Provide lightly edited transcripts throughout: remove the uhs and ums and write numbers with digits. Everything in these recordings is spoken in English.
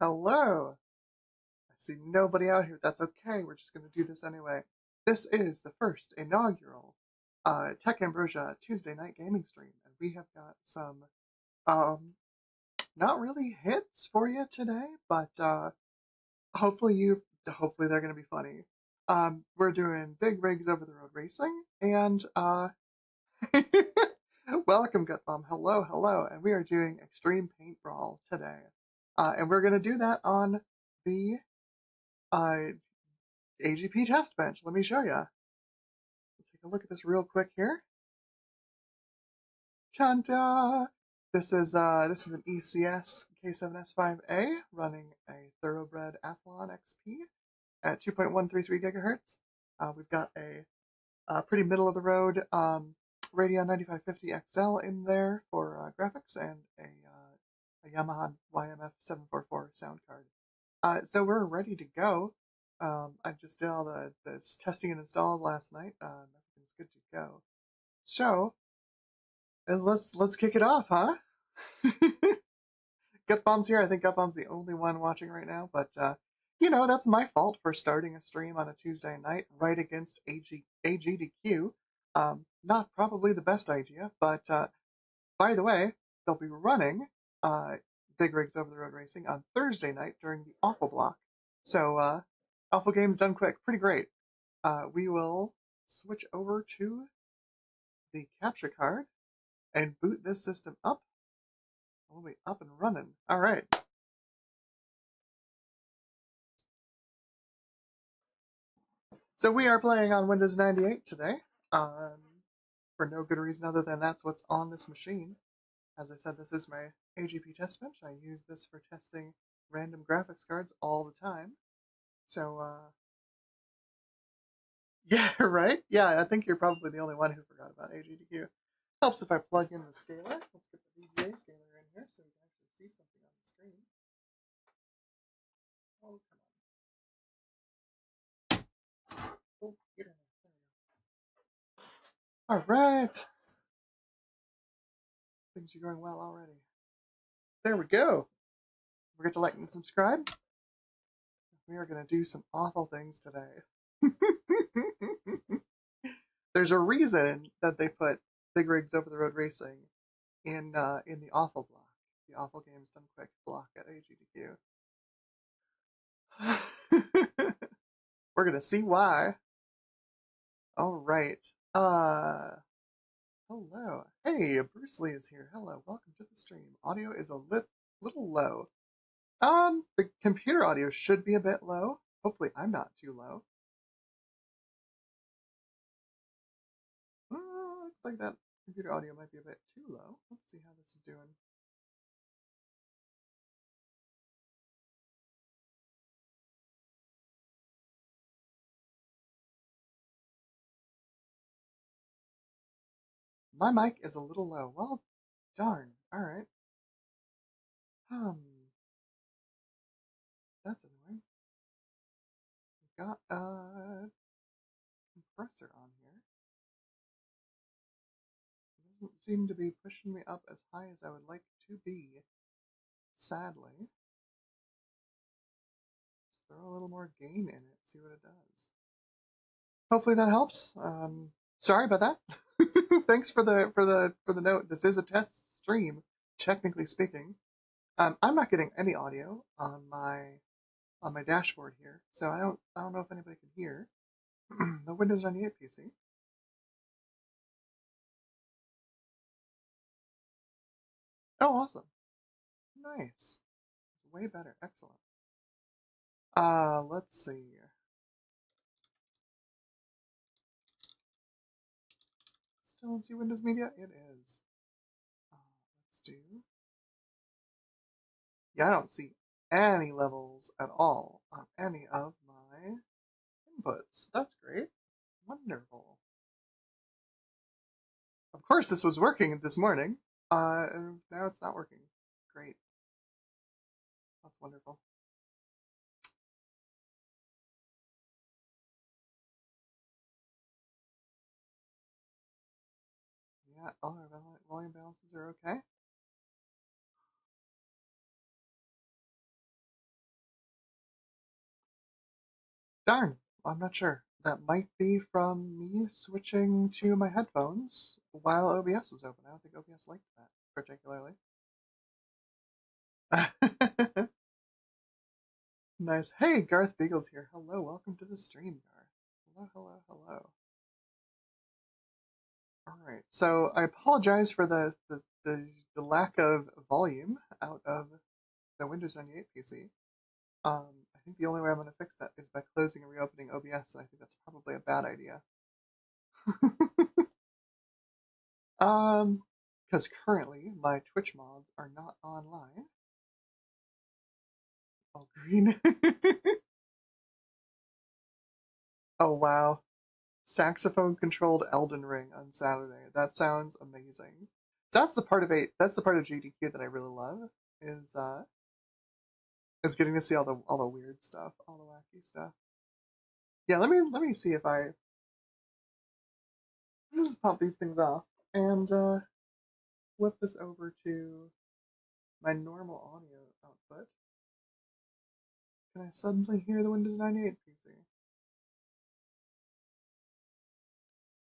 Hello. I see nobody out here. That's okay. We're just going to do this anyway. This is the first inaugural Tech Ambrosia Tuesday night gaming stream, and we have got some um, not really hits for you today, but hopefully they're going to be funny. We're doing big rigs over the road racing, and welcome, Gutbomb. Hello, hello, and we are doing extreme paintbrawl today, and we're going to do that on the uh, AGP test bench. Let me show you. Let's take a look at this real quick here. Ta-da! This is an ECS K7S5A running a Thoroughbred Athlon XP at 2.133 gigahertz. We've got a pretty middle of the road Radeon 9550 XL in there for graphics and a Yamaha YMF 744 sound card. So we're ready to go. I just did all the testing and installs last night. Everything's good to go. So let's kick it off, huh? Gutbomb's here. I think Gutbomb's the only one watching right now, but that's my fault for starting a stream on a Tuesday night right against AGDQ. Not probably the best idea, but by the way, they'll be running Big Rigs Over the Road Racing on Thursday night during the Awful Block. So Awful Games done quick, pretty great. We will switch over to the capture card and boot this system up. We'll be up and running. All right. So we are playing on Windows 98 today, for no good reason other than that's what's on this machine. As I said, this is my AGP test bench. I use this for testing random graphics cards all the time. So, yeah, right? Yeah, I think you're probably the only one who forgot about AGDQ. Helps if I plug in the scaler. Let's get the VGA scaler in here so we can actually see something on the screen. Oh, come on. Oh, get in there. There we go. All right. Things are going well already. There we go. Forget to like and subscribe. We are going to do some awful things today. There's a reason that they put Big Rigs Over the Road Racing in the awful block, the Awful Games Done Quick block at AGDQ. We're gonna see why. All right. Hello. Hey, Bruce Lee is here. Hello. Welcome to the stream. Audio is a little low. The computer audio should be a bit low. Hopefully, I'm not too low. Looks like that computer audio might be a bit too low. Let's see how this is doing. My mic is a little low. Well, darn. All right. That's annoying. We've got a compressor on here. It doesn't seem to be pushing me up as high as I would like to be. Sadly. Let's throw a little more gain in it, see what it does. Hopefully that helps. Sorry about that. Thanks for the note. This is a test stream, technically speaking. I'm not getting any audio on my dashboard here, so I don't know if anybody can hear. The Windows 98 PC. Oh, awesome. Nice. Way better. Excellent. Let's see. Still in see Windows Media? It is. Let's do. Yeah, I don't see any levels at all on any of my inputs. That's great. Wonderful. Of course, this was working this morning. And now it's not working. Great. That's wonderful. Yeah, all our volume balances are okay. Darn, I'm not sure. That might be from me switching to my headphones while OBS was open. I don't think OBS liked that particularly. Nice. Hey, Garth Beagle's here. Hello, welcome to the stream, Garth. Hello, hello, hello. Alright, so I apologize for the lack of volume out of the Windows 98 PC. I think the only way I'm going to fix that is by closing and reopening OBS, and I think that's probably a bad idea. Because currently my Twitch mods are not online. All green. Oh wow. Saxophone controlled Elden Ring on Saturday. That sounds amazing. That's the part of GDQ that I really love is getting to see all the weird stuff, all the wacky stuff. Yeah, let me see if I just pop these things off and flip this over to my normal audio output. Can I suddenly hear the Windows 98 PC?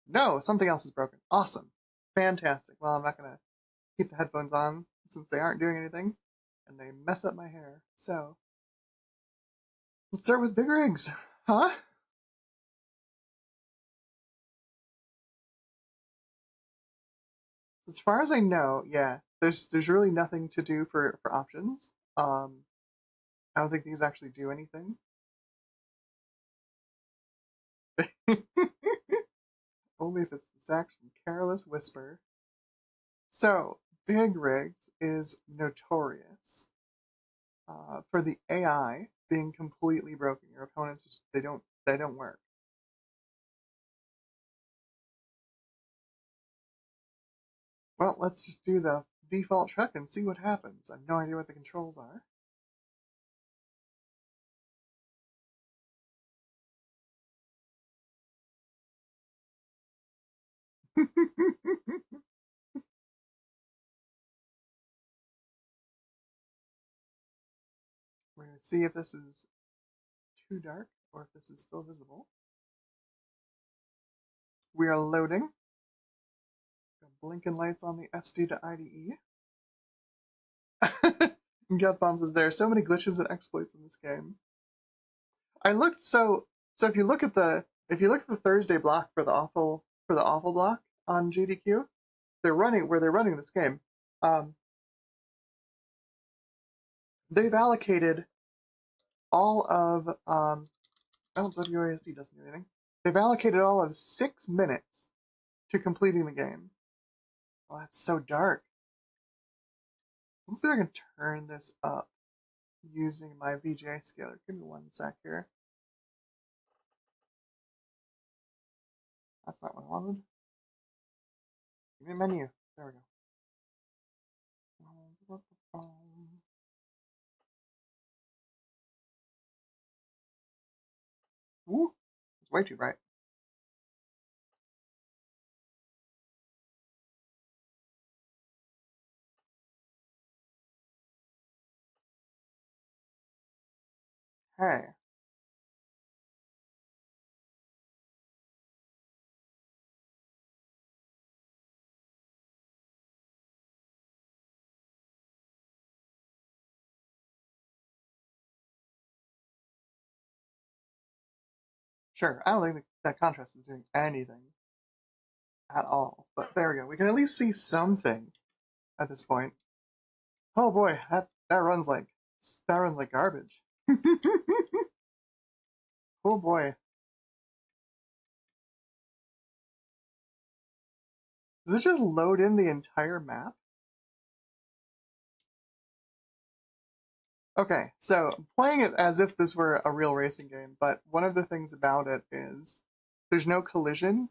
No, something else is broken. Awesome. Fantastic. Well, I'm not going to keep the headphones on since they aren't doing anything and they mess up my hair. So, let's start with big rigs. Huh? As far as I know, yeah, there's really nothing to do for options. I don't think these actually do anything. Only if it's the sax from Careless Whisper. So, big rigs is notorious for the AI being completely broken. Your opponents just they don't work. Well, let's just do the default truck and see what happens. I have no idea what the controls are. We're going to see if this is too dark or if this is still visible. We are loading. Blinking lights on the SD to IDE. Gut bombs is there. So many glitches and exploits in this game. I looked so if you look at the Thursday block for the awful block on GDQ, they're running this game. They've allocated all of oh, WASD doesn't do anything. They've allocated all of 6 minutes to completing the game. Well, that's so dark. Let's see if I can turn this up using my VGA scaler. Give me one sec here. That's not what I wanted. Give me a menu. There we go. Ooh, it's way too bright. Hey. Sure, I don't think that contrast is doing anything at all. But there we go. We can at least see something at this point. Oh boy, that runs like garbage. Oh boy. Does it just load in the entire map? Okay, so I'm playing it as if this were a real racing game, but one of the things about it is there's no collision.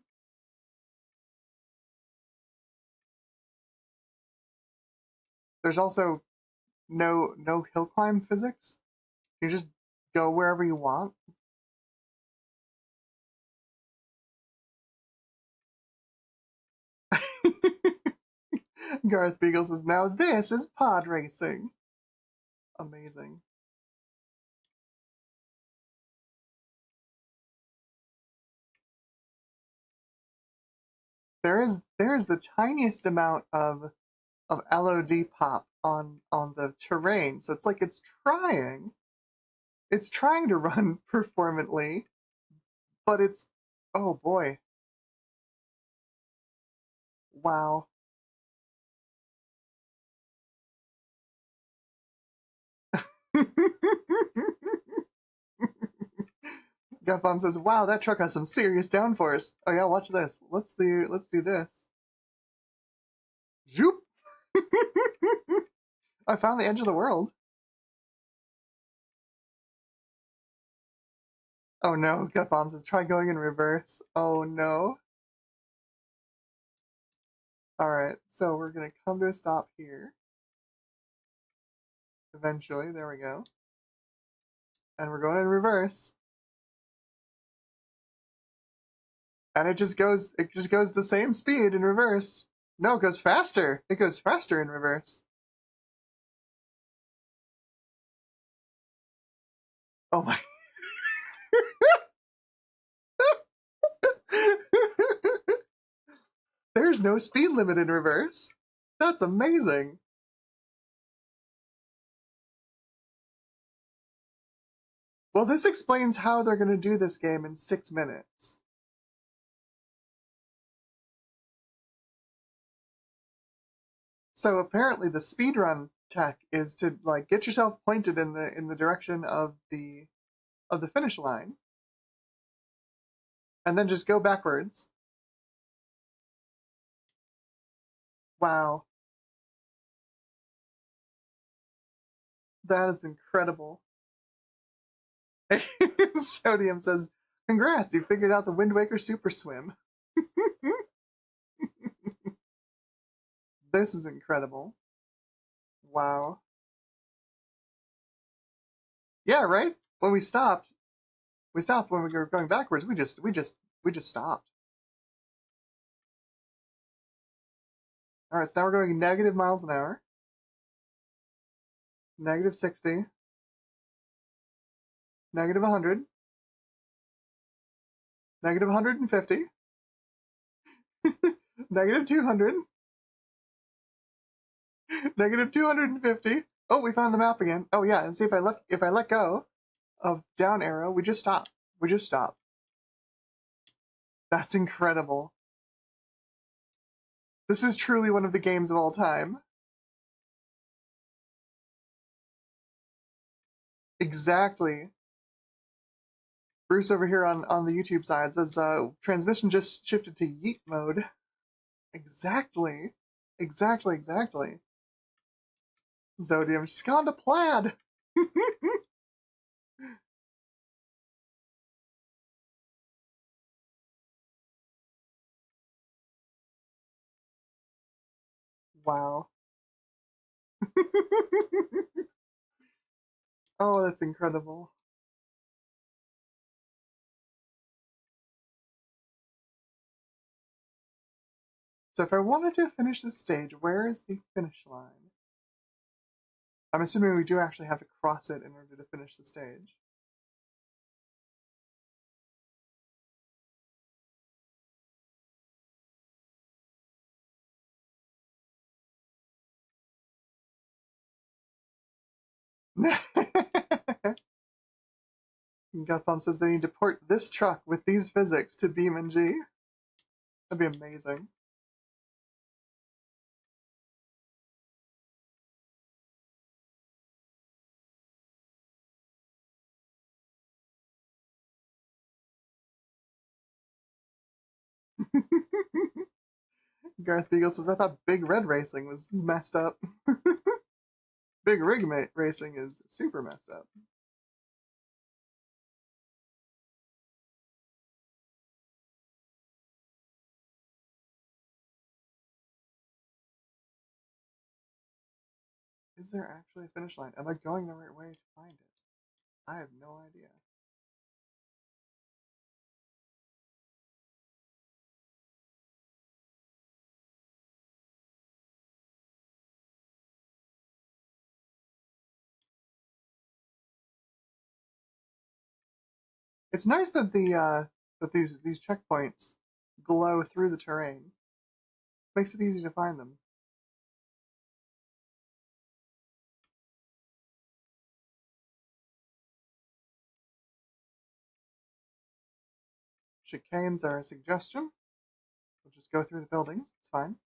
There's also no hill climb physics. You just go wherever you want. Garth Beagle says, now this is pod racing. Amazing. there is the tiniest amount of LOD pop on the terrain. So it's like it's trying to run performantly, but it's, oh boy. Wow. Gut Bomb says, "Wow, that truck has some serious downforce." Oh yeah, watch this. Let's do this. Zoop! I found the edge of the world. Oh no, Gut Bomb says, "Try going in reverse." Oh no. All right, so we're gonna come to a stop here. Eventually, there we go. And we're going in reverse. And it just goes the same speed in reverse. No, it goes faster. It goes faster in reverse. Oh my. There's no speed limit in reverse. That's amazing. Well, this explains how they're going to do this game in 6 minutes. So apparently the speedrun tech is to like get yourself pointed in the direction of the finish line and then just go backwards. Wow. That is incredible. Sodium says, "Congrats, you figured out the Wind Waker Super Swim." This is incredible. Wow. Yeah, right? When we stopped when we were going backwards. We just stopped. All right, so now we're going negative miles an hour. Negative 60. Negative 100. Negative 150. Negative 200. Negative 250. Oh, we found the map again. Oh yeah, and see if I let go of down arrow, we just stop. We just stop. That's incredible. This is truly one of the games of all time. Exactly. Bruce over here on the YouTube side says transmission just shifted to yeet mode. Exactly. Exactly. Zodium, she's gone to plaid. Wow. Oh, that's incredible. So if I wanted to finish this stage, where is the finish line? I'm assuming we do actually have to cross it in order to finish the stage. Gutbomb says they need to port this truck with these physics to BeamNG. That'd be amazing. Garth Beagle says, "I thought Big Red Racing was messed up." Big Rig Racing is super messed up. Is there actually a finish line? Am I going the right way to find it? I have no idea. It's nice that these checkpoints glow through the terrain. Makes it easy to find them. Chicanes are a suggestion. We'll just go through the buildings. It's fine.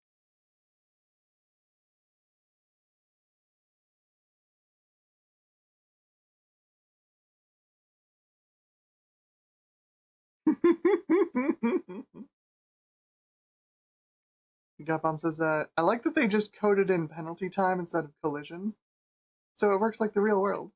Gapom says, I like that they just coded in penalty time instead of collision. So it works like the real world.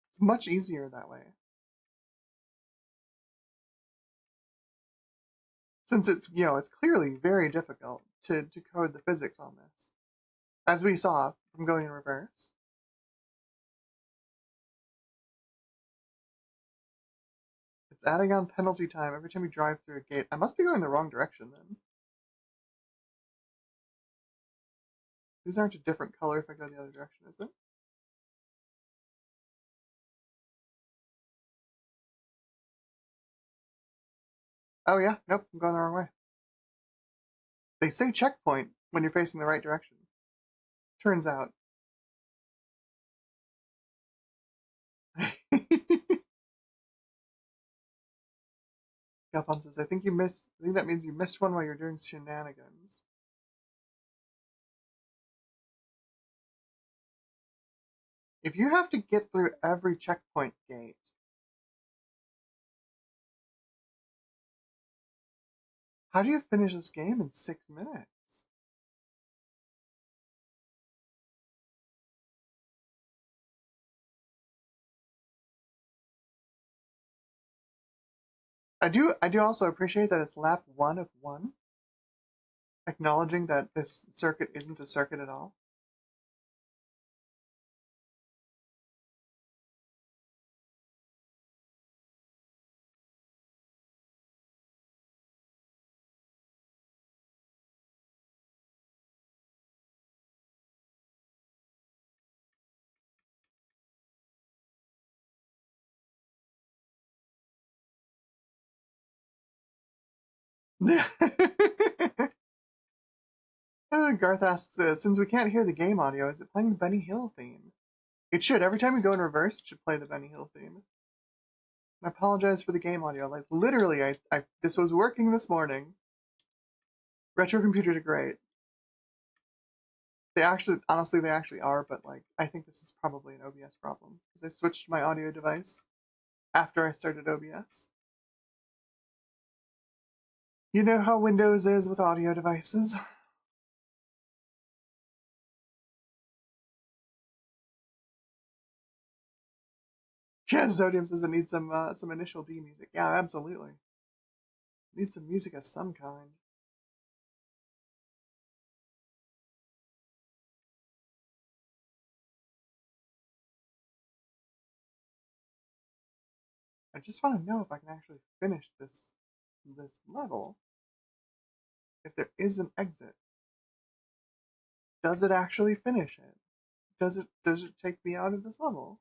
It's much easier that way. Since it's, it's clearly very difficult to code the physics on this. As we saw from going in reverse. It's adding on penalty time every time you drive through a gate. I must be going the wrong direction then. These aren't a different color if I go the other direction, is it? Oh yeah, nope, I'm going the wrong way. They say checkpoint when you're facing the right direction. Turns out. Galpom says, I think that means you missed one while you're doing shenanigans. If you have to get through every checkpoint gate, how do you finish this game in 6 minutes? I do also appreciate that it's lap 1 of 1, acknowledging that this circuit isn't a circuit at all. Garth asks, since we can't hear the game audio, is it playing the Benny Hill theme? It should. Every time we go in reverse, it should play the Benny Hill theme. I apologize for the game audio. Like, literally, this was working this morning. Retro computers are great. Honestly, they actually are, but like, I think this is probably an OBS problem because I switched my audio device after I started OBS. You know how Windows is with audio devices. Yeah, Zodium says it needs some Initial D music. Yeah, absolutely. Need some music of some kind. I just want to know if I can actually finish this level. If there is an exit, does it actually finish it? Does it take me out of this level?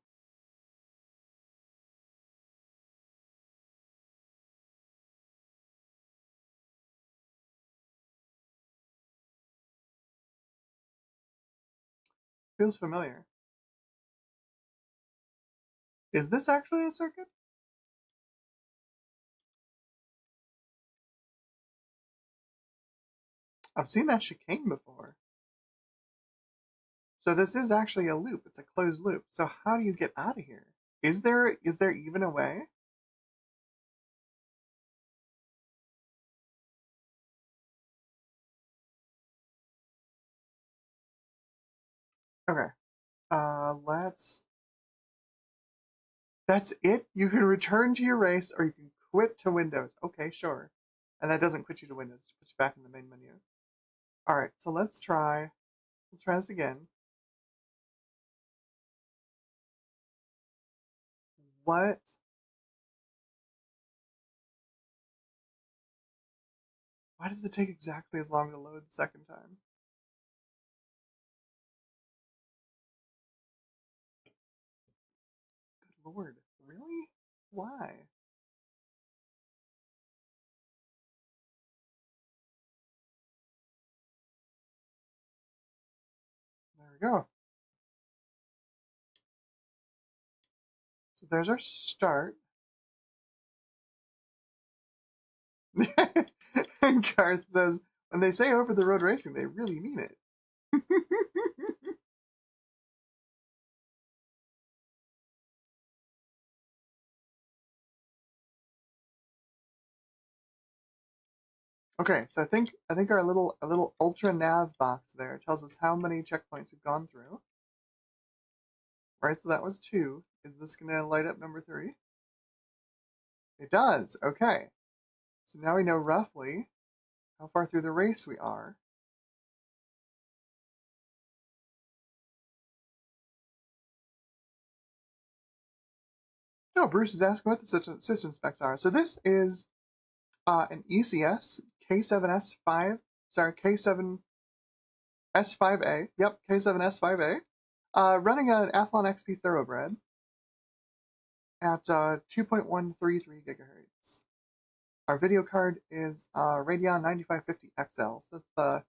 Feels familiar. Is this actually a circuit? I've seen that chicane before. So this is actually a loop. It's a closed loop. So how do you get out of here? Is there even a way? Okay. Let's. That's it? You can return to your race or you can quit to Windows. Okay, sure. And that doesn't quit you to Windows, it puts you back in the main menu. Alright, so let's try this again. What? Why does it take exactly as long to load the second time? lord, really? Why? There we go. So there's our start. And Garth says, when they say over the road racing, they really mean it. Okay, so I think our little ultra nav box there tells us how many checkpoints we've gone through. Right, so that was 2. Is this gonna light up number 3? It does. Okay. So now we know roughly how far through the race we are. No, Bruce is asking what the system specs are. So this is an ECS K7S5, sorry, K7S5A. Yep, K7S5A. Running an Athlon XP Thoroughbred at 2.133 gigahertz. Our video card is Radeon 9550 XL. So that's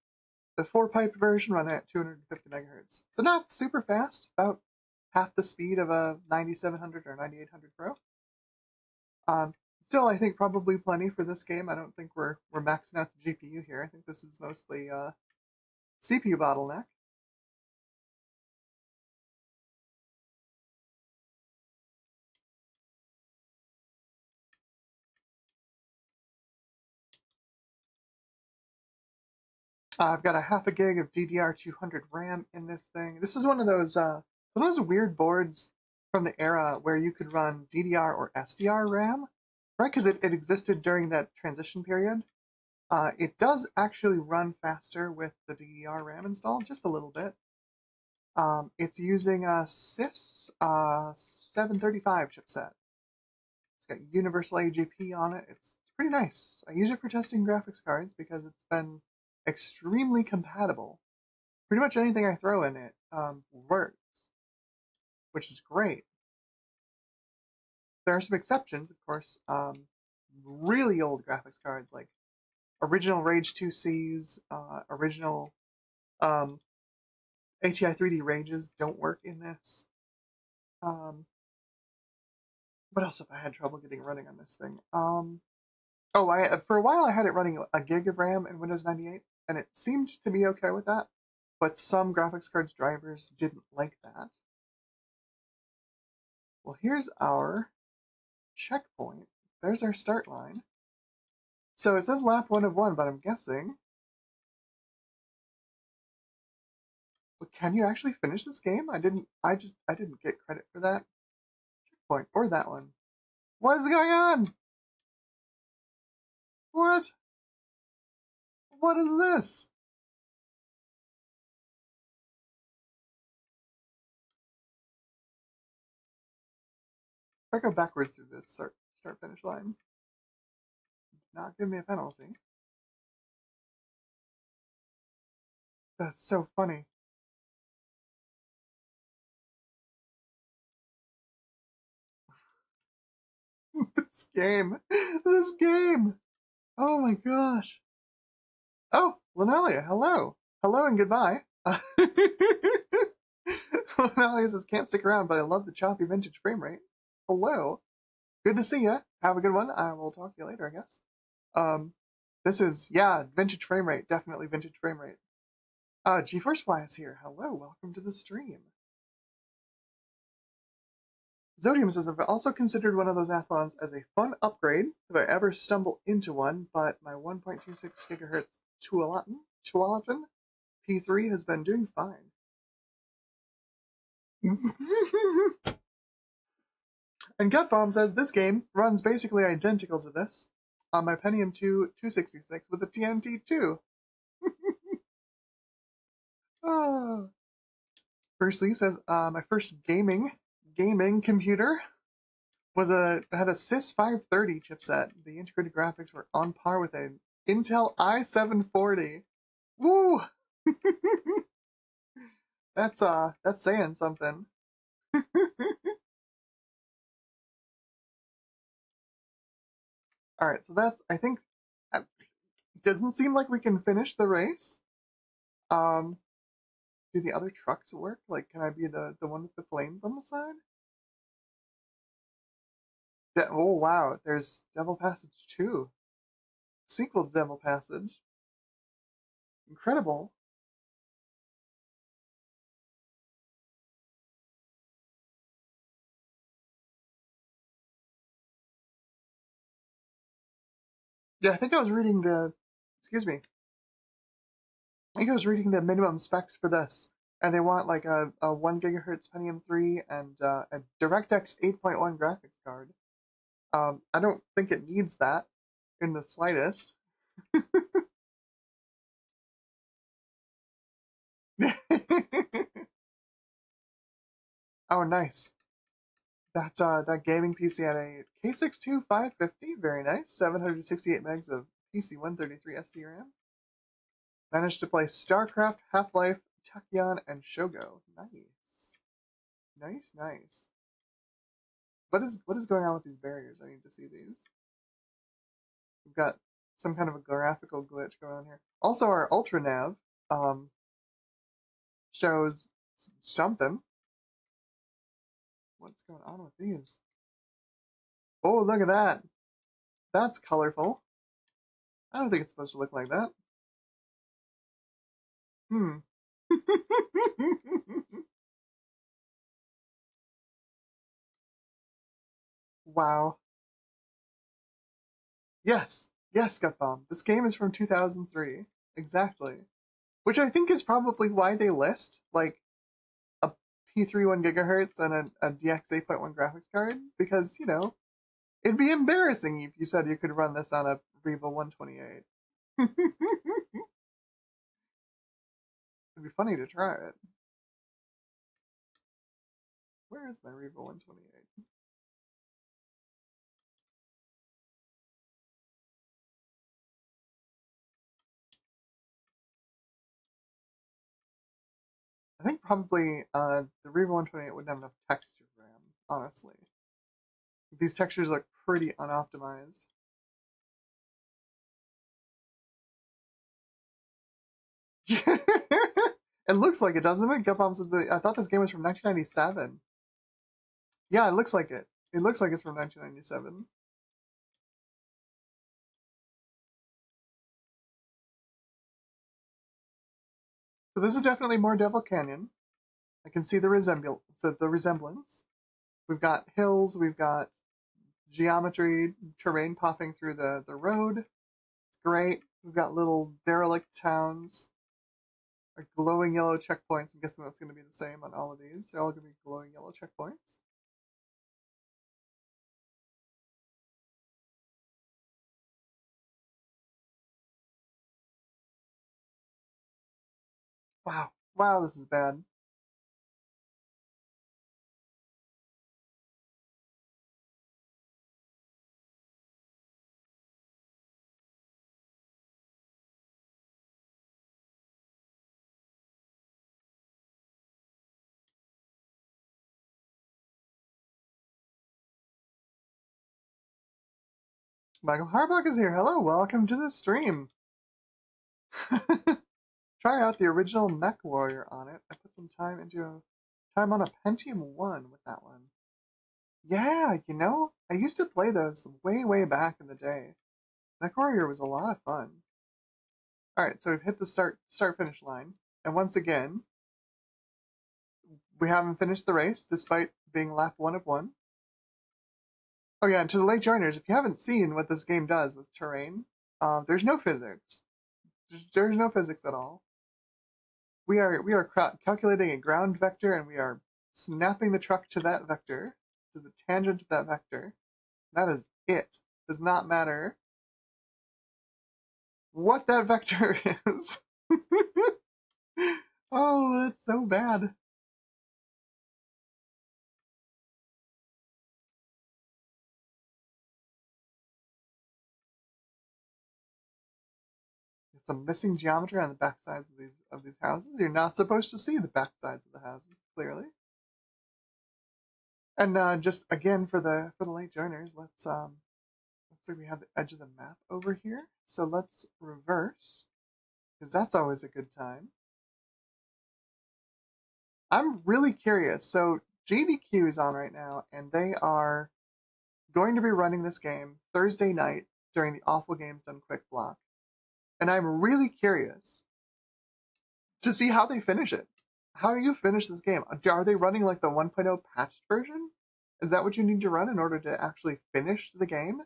the 4-pipe version running at 250 megahertz. So not super fast, about half the speed of a 9700 or 9800 Pro. Still, I think probably plenty for this game. I don't think we're maxing out the GPU here. I think this is mostly CPU bottleneck. I've got a half a gig of DDR200 RAM in this thing. This is one of those weird boards from the era where you could run DDR or SDR RAM, right? Because it existed during that transition period. It does actually run faster with the DDR RAM installed, just a little bit. It's using a SIS 735 chipset. It's got universal AGP on it. It's pretty nice. I use it for testing graphics cards because it's been extremely compatible. Pretty much anything I throw in it works, which is great. There are some exceptions, of course. Really old graphics cards like original Rage 2Cs, original ATI 3D Rages don't work in this. What else have I had trouble getting running on this thing? For a while I had it running a gig of RAM in Windows 98, and it seemed to be okay with that. But some graphics cards drivers didn't like that. Well, here's our checkpoint. There's our start line. So it says lap 1 of 1, but I'm guessing. Well, can you actually finish this game? I didn't get credit for that checkpoint or that one. What is going on? What? What is this? If I go backwards through this start finish line, not give me a penalty. That's so funny. This game. This game. Oh my gosh. Oh, Linelia, hello. Hello and goodbye. Linelia says, can't stick around, but I love the choppy vintage frame rate. Hello. Good to see you. Have a good one. I will talk to you later, I guess. This is, yeah, vintage frame rate. Definitely vintage frame rate. GeForce Fly is here. Hello. Welcome to the stream. Zodium says, I've also considered one of those Athlons as a fun upgrade if I ever stumble into one, but my 1.26 gigahertz Tualatin P3 has been doing fine. And Gutbomb says, this game runs basically identical to this on my Pentium 2 266 with a TNT2. Oh. Bruce Lee says, my first gaming computer had a SIS 530 chipset. The integrated graphics were on par with an Intel i740. Woo! That's saying something. Alright, so that's, I think, it doesn't seem like we can finish the race. Um, do the other trucks work? Like, can I be the one with the flames on the side? Oh, wow, there's Devil Passage 2. Sequel to Devil Passage. Incredible. Yeah, I think I was reading the, excuse me, I think I was reading the minimum specs for this, and they want like a 1 gigahertz Pentium 3 and a DirectX 8.1 graphics card. I don't think it needs that in the slightest. Oh, nice. That gaming PC had a K62 550, very nice. 768 megs of PC 133 SD RAM. Managed to play StarCraft, Half-Life, Tachyon, and Shogo. Nice. Nice, nice. What is going on with these barriers? I need to see these. We've got some kind of a graphical glitch going on here. Also, our Ultra Nav shows something. What's going on with these? Oh, look at that. That's colorful. I don't think it's supposed to look like that. Hmm. Wow. Yes. Yes, Gutbomb. This game is from 2003. Exactly. Which I think is probably why they list, like, a P3 1 gigahertz and a DX 8.1 graphics card. Because, you know, it'd be embarrassing if you said you could run this on a Riva 128. It'd be funny to try it. Where is my Riva 128? I think probably the Riva 128 wouldn't have enough texture RAM, honestly. These textures look pretty unoptimized. It looks like it, doesn't it? Gutbomb says I thought this game was from 1997. Yeah, it looks like it. It looks like it's from 1997. So this is definitely more Devil Canyon. I can see the resemblance. We've got hills, we've got geometry, terrain popping through the road. It's great. We've got little derelict towns, like glowing yellow checkpoints. I'm guessing that's going to be the same on all of these. They're all going to be glowing yellow checkpoints. Wow. Wow, this is bad. Michael Harbuck is here. Hello, welcome to the stream. Try out the original Mech Warrior on it. I put some time on a Pentium 1 with that one. Yeah, you know, I used to play those way, way back in the day. Mech Warrior was a lot of fun. Alright, so we've hit the start finish line. And once again, we haven't finished the race, despite being lap 1 of 1. Oh yeah, and to the late joiners, if you haven't seen what this game does with terrain, there's no physics. There's no physics at all. We are calculating a ground vector, and we are snapping the truck to that vector, to the tangent of that vector. That is it. Does not matter what that vector is. Oh, that's so bad. It's some missing geometry on the backsides of these houses. You're not supposed to see the backsides of the houses, clearly. And just again for the late joiners, let's looks like we have the edge of the map over here. So let's reverse, because that's always a good time. I'm really curious. So GDQ is on right now, and they are going to be running this game Thursday night during the Awful Games Done Quick block. And I'm really curious to see how they finish it. How do you finish this game? Are they running like the 1.0 patched version? Is that what you need to run in order to actually finish the game?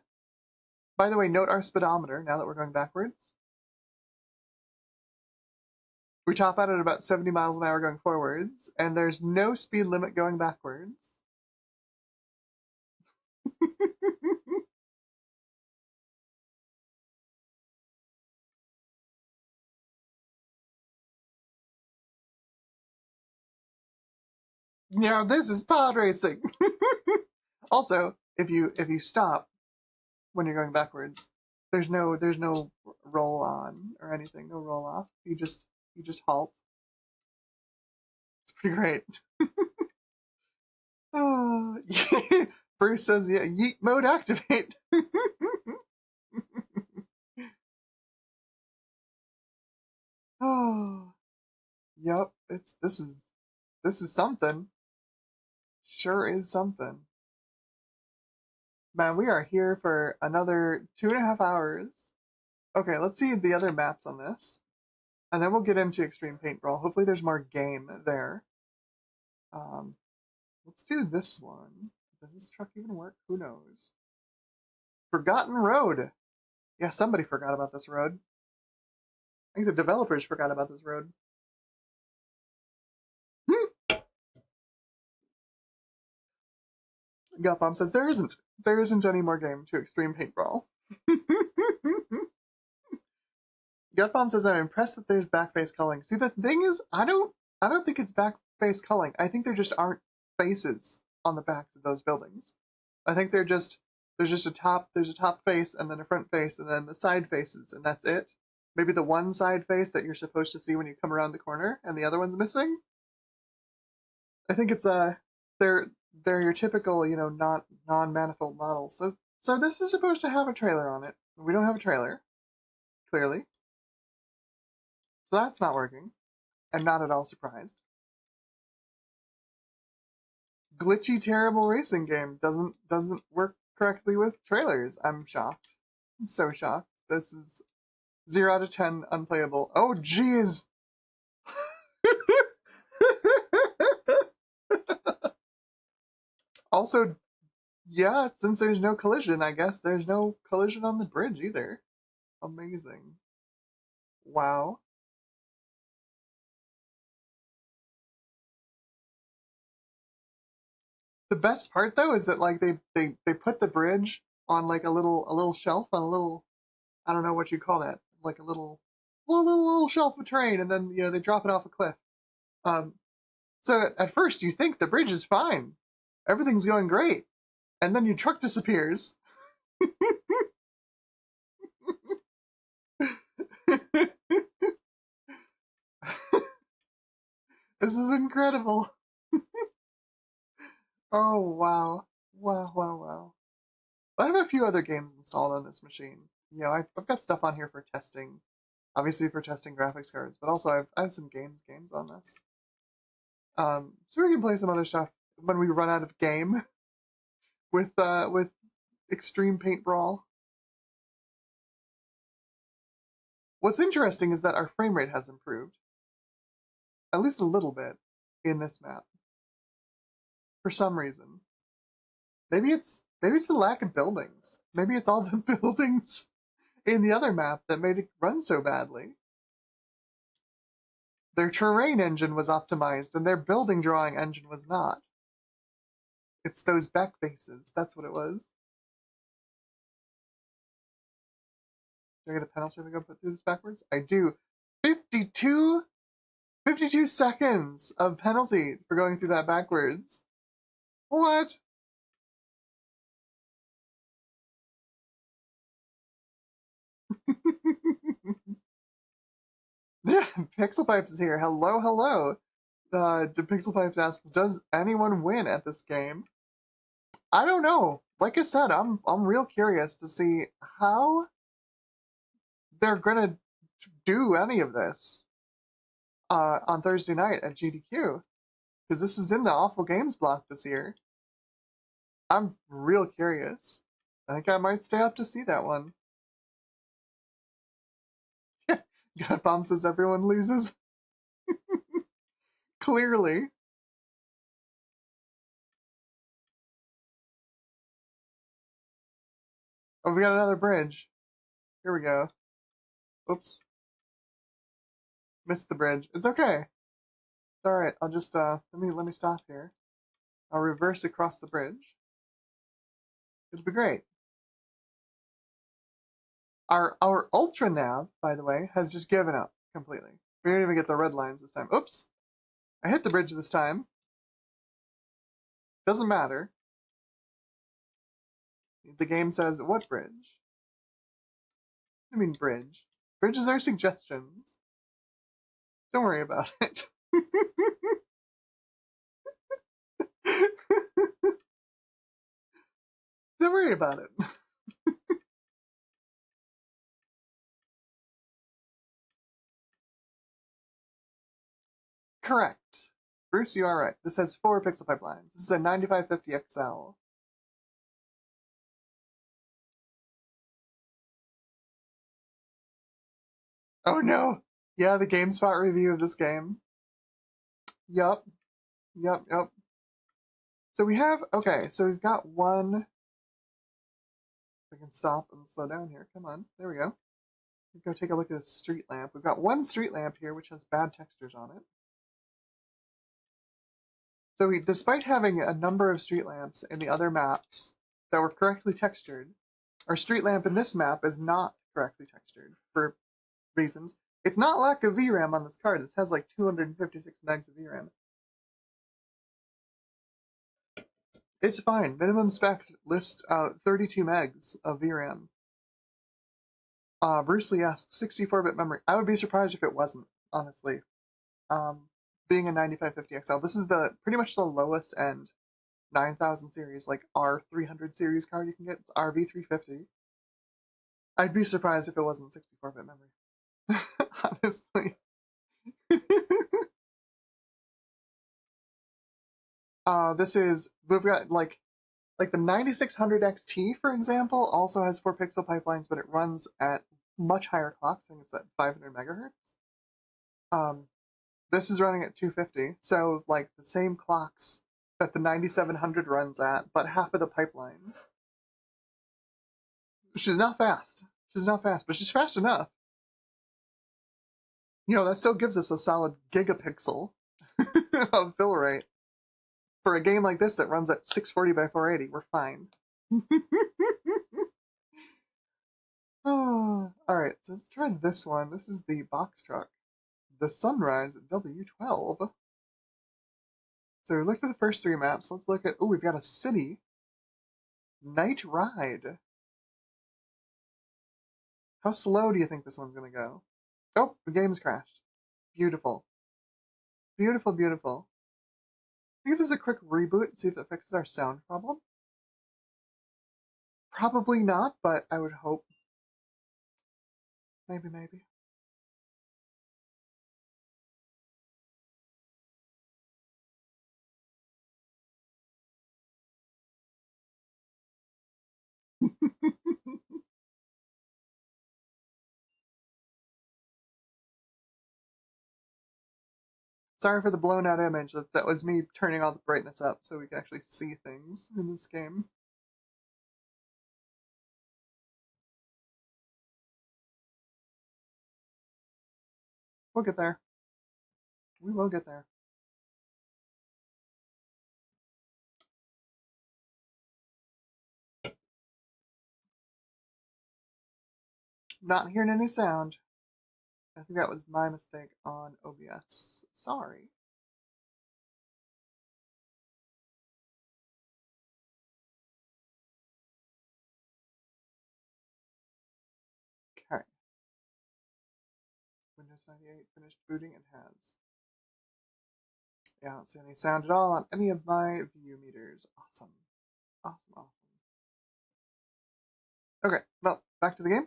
By the way, note our speedometer now that we're going backwards. We top out at about 70 miles an hour going forwards, and there's no speed limit going backwards. Yeah, this is pod racing. Also, if you stop when you're going backwards, there's no roll on or anything, no roll off. You just halt. It's pretty great. Oh, Bruce says, yeah, yeet mode activate. Oh, yep. This is something. Sure is something. Man, we are here for another 2.5 hours. Okay, let's see the other maps on this, and then we'll get into Extreme Paintbrawl. Hopefully, there's more game there. Let's do this one. Does this truck even work? Who knows? Forgotten Road. Yeah, somebody forgot about this road. I think the developers forgot about this road. Gutbomb says there isn't any more game to Extreme Paintbrawl. Gutbomb says I'm impressed that there's backface culling. See, the thing is, I don't think it's backface culling. I think there just aren't faces on the backs of those buildings. I think there's just a top face and then a front face and then the side faces, and that's it. Maybe the one side face that you're supposed to see when you come around the corner and the other one's missing. I think it's they're your typical, not non-manifold models. So this is supposed to have a trailer on it. We don't have a trailer, clearly. So that's not working. I'm not at all surprised. Glitchy, terrible racing game doesn't work correctly with trailers. I'm shocked. I'm so shocked. This is 0 out of 10 unplayable. Oh, jeez! Also, yeah, since there's no collision, I guess there's no collision on the bridge either. Amazing. Wow. The best part though is that like they put the bridge on like a little shelf on a little, I don't know what you call that, like a little shelf of terrain, and then they drop it off a cliff. So at first you think the bridge is fine, everything's going great, and then your truck disappears. This is incredible. Oh wow, wow. I have a few other games installed on this machine. I've got stuff on here for testing, obviously for testing graphics cards, but also I have some games on this. So we can play some other stuff when we run out of game with Extreme Paintbrawl. What's interesting is that our frame rate has improved, at least a little bit, in this map. For some reason, maybe it's the lack of buildings. Maybe it's all the buildings in the other map that made it run so badly. Their terrain engine was optimized, and their building drawing engine was not. It's those back faces. That's what it was. Do I get a penalty if I go put through this backwards? I do. 52 seconds of penalty for going through that backwards. What? Yeah, Pixel Pipes is here. Hello. The Pixel Pipes asks, does anyone win at this game? I don't know. like I said, I'm real curious to see how they're gonna do any of this on Thursday night at GDQ, because this is in the awful games block this year. I'm real curious. I think I might stay up to see that one. God Bomb says everyone loses. Clearly. Oh, we got another bridge. Here we go. Oops. Missed the bridge. It's okay. It's alright. I'll just let me stop here. I'll reverse across the bridge. It'll be great. Our ultra nav, by the way, has just given up completely. We didn't even get the red lines this time. Oops. I hit the bridge this time. Doesn't matter. The game says, what bridge? I mean bridge. Bridges are suggestions. Don't worry about it. Don't worry about it. Correct. Bruce, you are right. This has 4 pixel pipelines. This is a 9550 XL. Oh no! Yeah, the GameSpot review of this game. Yup. Yup, yup. So we have, okay, so we've got one. I can stop and slow down here. Come on. There we go. Go take a look at this street lamp. We've got one street lamp here which has bad textures on it. So despite having a number of street lamps in the other maps that were correctly textured, our street lamp in this map is not correctly textured for reasons. It's not lack of VRAM on this card. This has like 256 megs of VRAM. It's fine. Minimum specs list 32 megs of VRAM. Bruce Lee asks 64-bit memory. I would be surprised if it wasn't, honestly. Being a 9550 XL, this is the pretty much the lowest end 9000 series, like R300 series card you can get. It's RV350. I'd be surprised if it wasn't 64-bit memory. Honestly. We've got like the 9600 XT, for example, also has 4 pixel pipelines, but it runs at much higher clocks. I think it's at 500 megahertz. This is running at 250, so like the same clocks that the 9700 runs at, but half of the pipelines. She's not fast. She's not fast, but she's fast enough. You know, that still gives us a solid gigapixel of fill rate. For a game like this that runs at 640 by 480, we're fine. Oh, alright, so let's try this one. This is the box truck. The Sunrise W12. So we looked at the first 3 maps. Let's look at, oh, we've got a city. Night Ride. How slow do you think this one's gonna go? Oh, the game's crashed. Beautiful. Beautiful, beautiful. Give this a quick reboot and see if it fixes our sound problem. Probably not, but I would hope. Maybe, maybe. Sorry for the blown out image. That was me turning all the brightness up so we can actually see things in this game. We'll get there. We will get there. Not hearing any sound. I think that was my mistake on OBS. Sorry. Okay. Windows 98 finished booting and has. Yeah, I don't see any sound at all on any of my view meters. Awesome. Awesome, awesome. Okay, well, back to the game.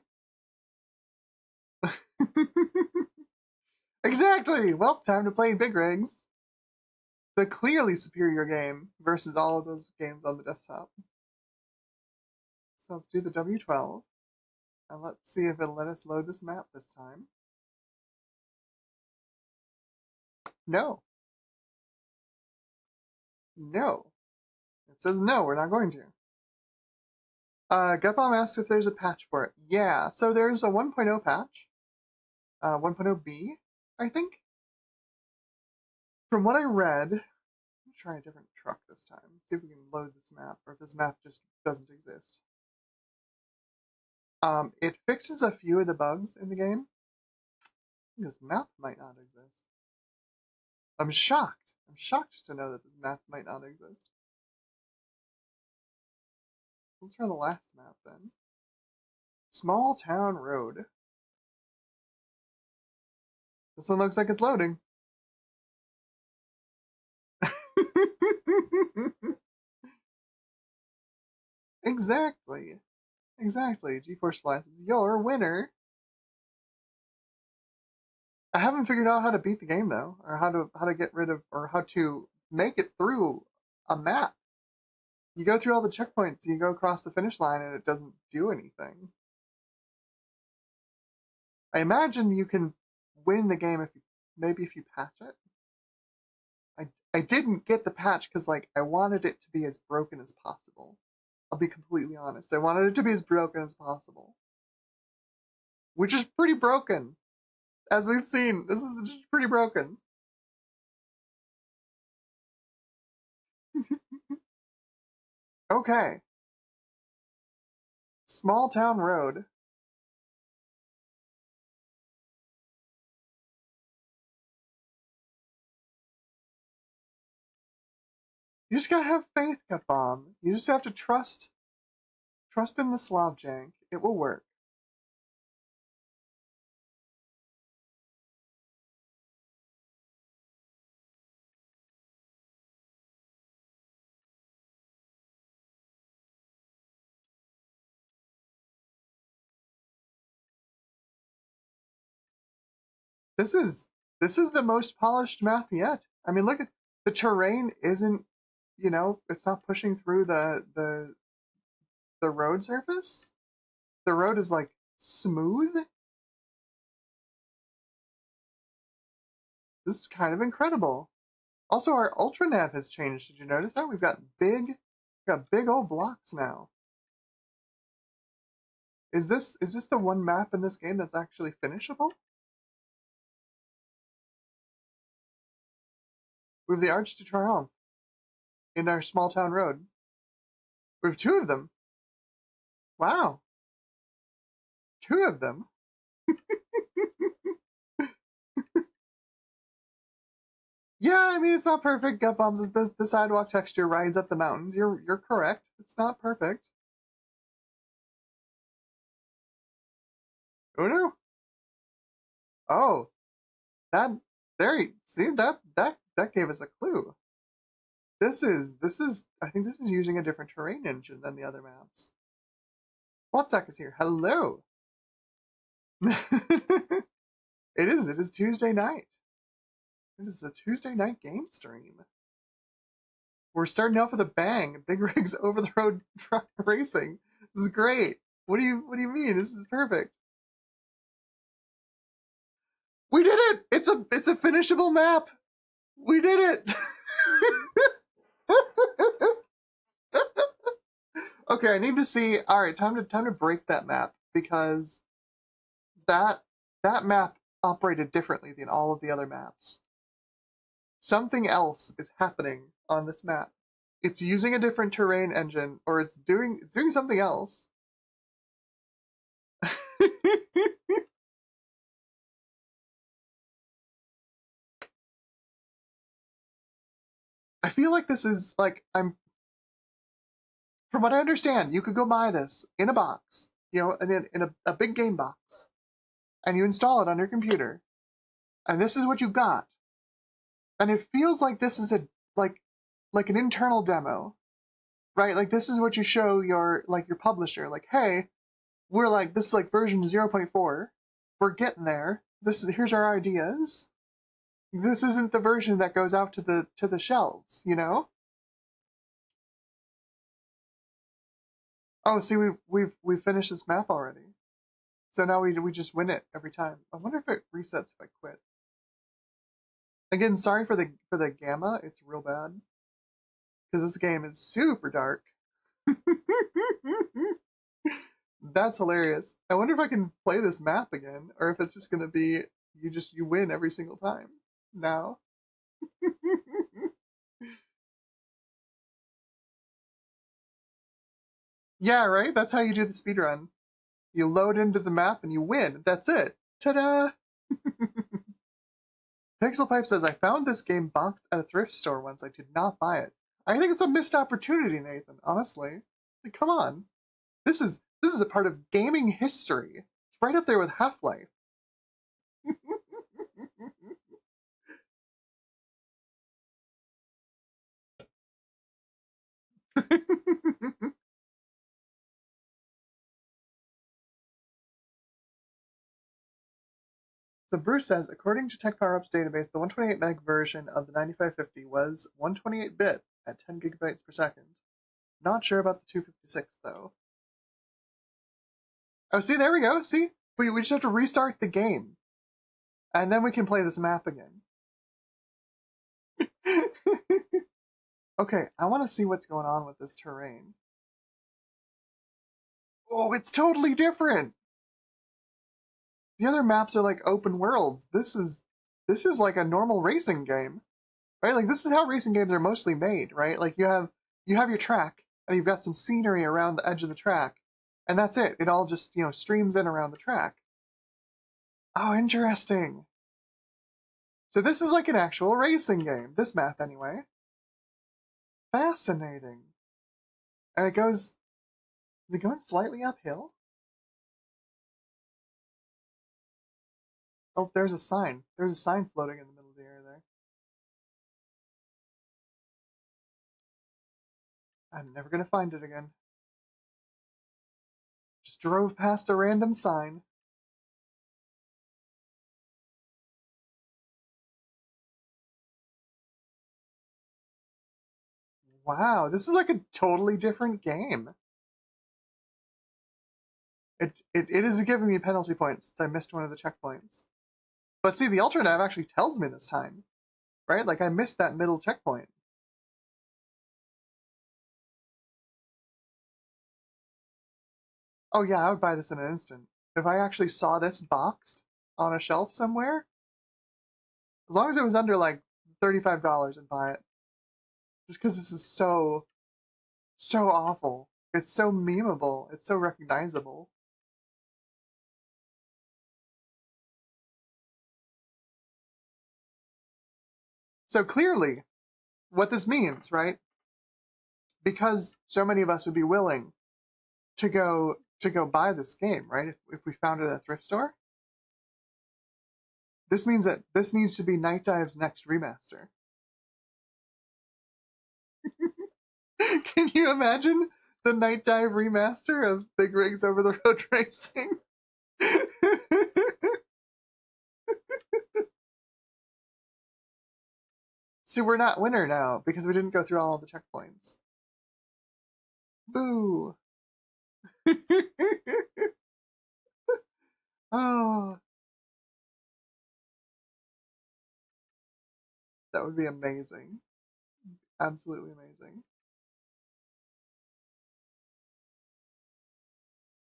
Exactly! Well, time to play Big Rigs. The clearly superior game versus all of those games on the desktop. So let's do the W12. And let's see if it'll let us load this map this time. No. No. It says no, we're not going to. Gutbomb asks if there's a patch for it. Yeah, so there's a 1.0 patch. 1.0b, I think. From what I read, let's try a different truck this time. See if we can load this map, or if this map just doesn't exist. It fixes a few of the bugs in the game. This map might not exist. I'm shocked. I'm shocked to know that this map might not exist. Let's try the last map then. Small Town Road. This one looks like it's loading. Exactly. Exactly. GeForce Flies is your winner. I haven't figured out how to beat the game though, or how to get rid of, or how to make it through a map. You go through all the checkpoints, you go across the finish line, and it doesn't do anything. I imagine you can win the game if you, maybe if you patch it. I didn't get the patch because like I wanted it to be as broken as possible. I'll be completely honest. I wanted it to be as broken as possible, which is pretty broken, as we've seen. This is just pretty broken. Okay. Small Town Road. You just gotta have faith, Cut Bomb. You just have to trust in the Slavjank. It will work. This is the most polished map yet. I mean, look at the terrain isn't, it's not pushing through the road surface. The road is like smooth. This is kind of incredible. Also, our ultra nav has changed. Did you notice that? We've got big old blocks now. Is this the one map in this game that's actually finishable? We have the Arch de Triomphe in our small town road. We have two of them. Wow. Two of them. Yeah, I mean it's not perfect. Gut Bombs is the sidewalk texture rides up the mountains. You're correct. It's not perfect. Oh no. Oh, that there. See that gave us a clue. This is I think this is using a different terrain engine than the other maps. Whatsack is here. Hello. It is. It is Tuesday night. It is the Tuesday night game stream. We're starting off with a bang. Big Rigs over the road truck racing. This is great. What do you mean? This is perfect. We did it! It's a finishable map. We did it. Okay, I need to see. All right, time to break that map because that map operated differently than all of the other maps. Something else is happening on this map. It's using a different terrain engine, or it's doing something else. I feel like this is like I'm. From what I understand, you could go buy this in a box, in a big game box, and you install it on your computer, and this is what you got. And it feels like this is a like an internal demo, right? Like this is what you show your publisher, like, hey, we're like, this is like version 0.4. We're getting there. Here's our ideas. This isn't the version that goes out to the shelves, you know? Oh, see, we've finished this map already. So now we just win it every time. I wonder if it resets if I quit. Again, sorry for the gamma. It's real bad because this game is super dark. That's hilarious. I wonder if I can play this map again, or if it's just gonna be you win every single time now. Yeah, right? That's how you do the speedrun. You load into the map and you win. That's it. Ta-da! Pixel Pipe says, I found this game boxed at a thrift store once. I did not buy it. I think it's a missed opportunity, Nathan, honestly. Like, come on. This is a part of gaming history. It's right up there with Half-Life. So Bruce says, according to TechPowerUp's database, the 128 meg version of the 9550 was 128-bit at 10 gigabytes per second. Not sure about the 256 though. Oh, see, there we go. See, we just have to restart the game, and then we can play this map again. Okay, I want to see what's going on with this terrain. Oh, it's totally different. The other maps are like open worlds. This is like a normal racing game, right? Like this is how racing games are mostly made, right? Like you have your track and you've got some scenery around the edge of the track, and that's it. It all just, streams in around the track. Oh, interesting. So this is like an actual racing game. This map anyway. Fascinating. And is it going slightly uphill? Oh, there's a sign. There's a sign floating in the middle of the air there. I'm never gonna find it again. Just drove past a random sign. Wow, this is like a totally different game. It is giving me penalty points since I missed one of the checkpoints. But see, the Ultra Nav actually tells me this time, right? Like I missed that middle checkpoint. Oh yeah, I would buy this in an instant. If I actually saw this boxed on a shelf somewhere, as long as it was under like $35, I'd buy it. Just because this is so awful. It's so memeable. It's so recognizable. So clearly, what this means, right? Because so many of us would be willing to go buy this game, right? If we found it at a thrift store, this means that this needs to be Night Dive's next remaster. Can you imagine the Night Dive remaster of Big Rigs Over the Road Racing? See, we're not winner now because we didn't go through all the checkpoints. Boo! Oh, that would be amazing. Absolutely amazing.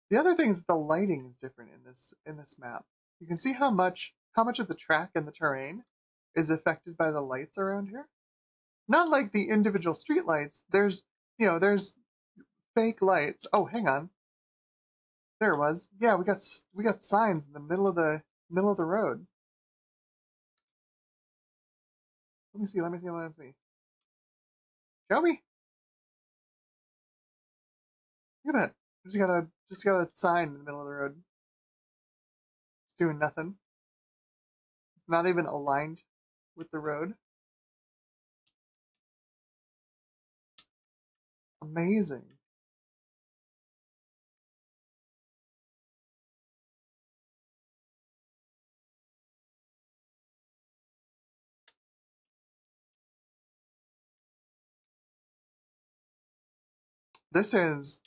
The other thing is that the lighting is different in this map. You can see how much of the track and the terrain is affected by the lights around here. Not like the individual street lights. There's fake lights. Oh, hang on. There it was. Yeah, we got signs in the middle of the road. Let me see. Let me see. Let me see. Show me. Look at that. Just got a sign in the middle of the road. It's doing nothing. It's not even aligned with the road. Amazing. This is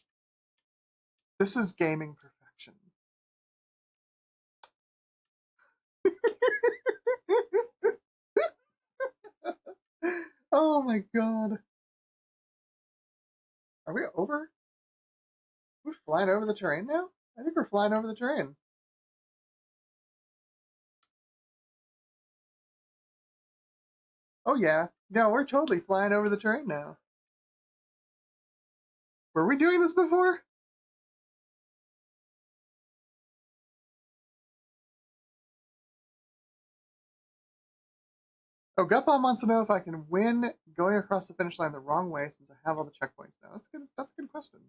gaming perfection. Oh my god. Are we over? We're flying over the terrain now? I think we're flying over the terrain. Oh yeah. No, we're totally flying over the terrain now. Were we doing this before? Oh, Gutbomb wants to know if I can win going across the finish line the wrong way since I have all the checkpoints now. That's good. That's a good question.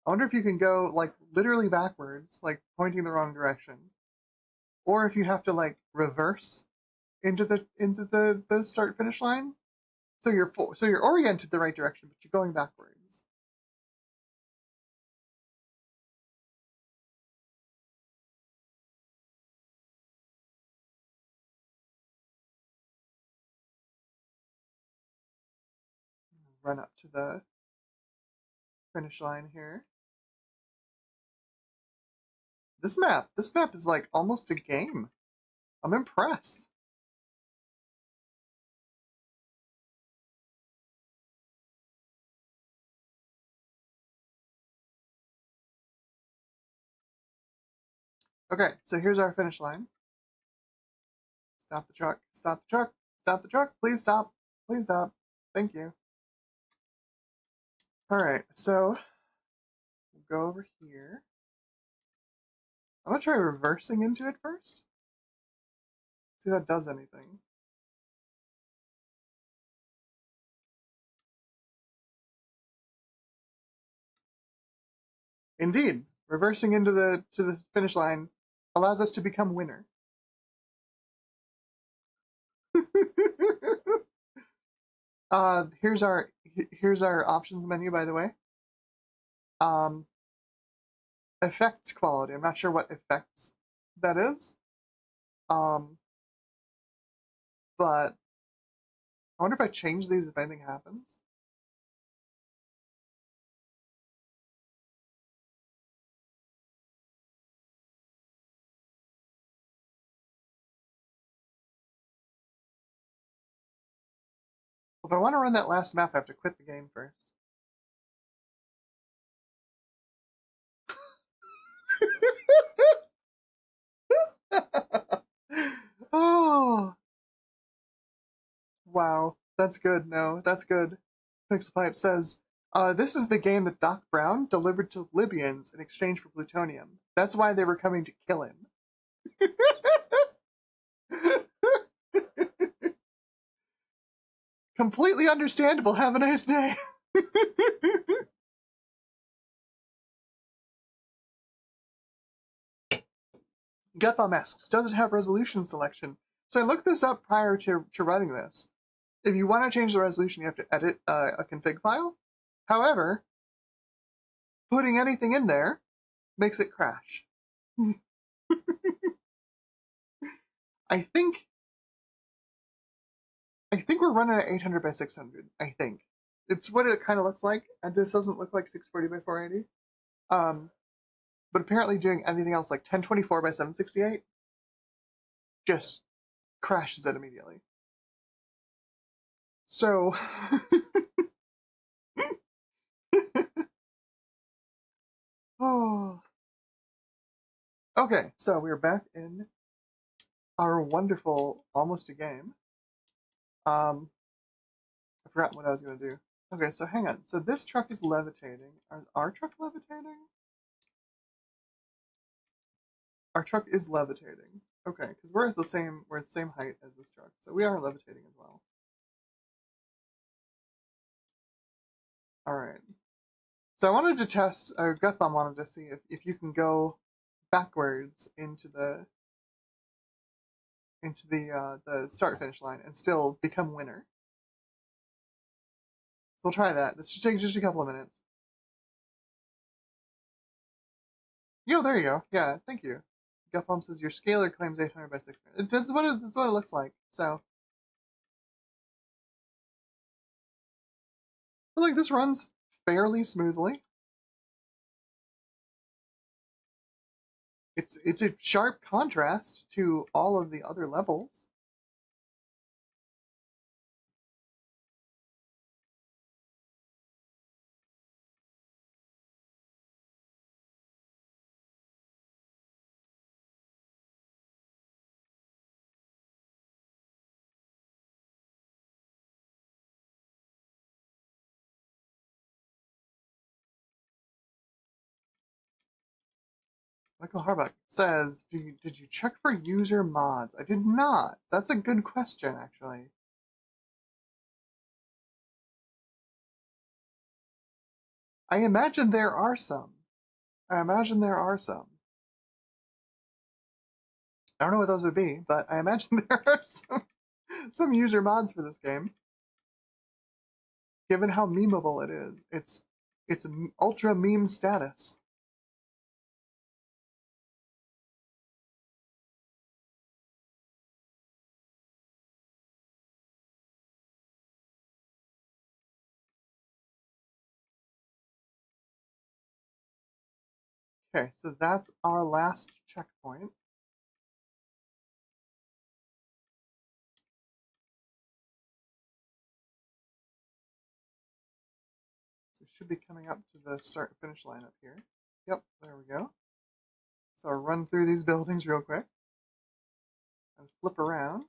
I wonder if you can go like literally backwards, like pointing the wrong direction, or if you have to like reverse into the start finish line. So you're oriented the right direction, but you're going backwards. Run up to the finish line here. This map is like almost a game. I'm impressed. Okay, so here's our finish line. Stop the truck, stop the truck, stop the truck, please stop, please stop. Thank you. Alright, so we'll go over here. I'm gonna try reversing into it first. See if that does anything. Indeed, reversing into the finish line allows us to become winner. Here's our options menu, by the way. Effects quality. I'm not sure what effects that is. But I wonder if I change these if anything happens. If I want to run that last map, I have to quit the game first. Oh, wow. That's good. No, that's good. Pixelpipe says, this is the game that Doc Brown delivered to Libyans in exchange for plutonium. That's why they were coming to kill him. Completely understandable. Have a nice day. Gutbomb asks, does it have resolution selection? So I looked this up prior to running this. If you want to change the resolution, you have to edit a config file. However, putting anything in there makes it crash. I think we're running at 800 by 600. I think it's what it kind of looks like, and this doesn't look like 640 by 480. But apparently doing anything else like 1024 by 768 just crashes it immediately. So oh. Okay, so we're back in our wonderful almost a game. I forgot what I was gonna do. Okay, so hang on. So this truck is levitating. Our truck levitating? Our truck is levitating. Okay, because we're at the same height as this truck, so we are levitating as well. All right. So I wanted to test, or Gutbomb wanted to see if you can go backwards into the start finish line and still become winner. So we'll try that. This should take just a couple of minutes. Yo, there you go. Yeah, thank you. Gutbomb says your scaler claims 800 by 600. It does what it looks like. So feel like this runs fairly smoothly. It's a sharp contrast to all of the other levels. Michael Harbuck says, did you check for user mods? I did not. That's a good question, actually. I imagine there are some. I imagine there are some. I don't know what those would be, but I imagine there are some user mods for this game. Given how memeable it is, it's ultra meme status. Okay, so that's our last checkpoint. So it should be coming up to the start finish line up here. Yep, there we go. So I'll run through these buildings real quick and flip around.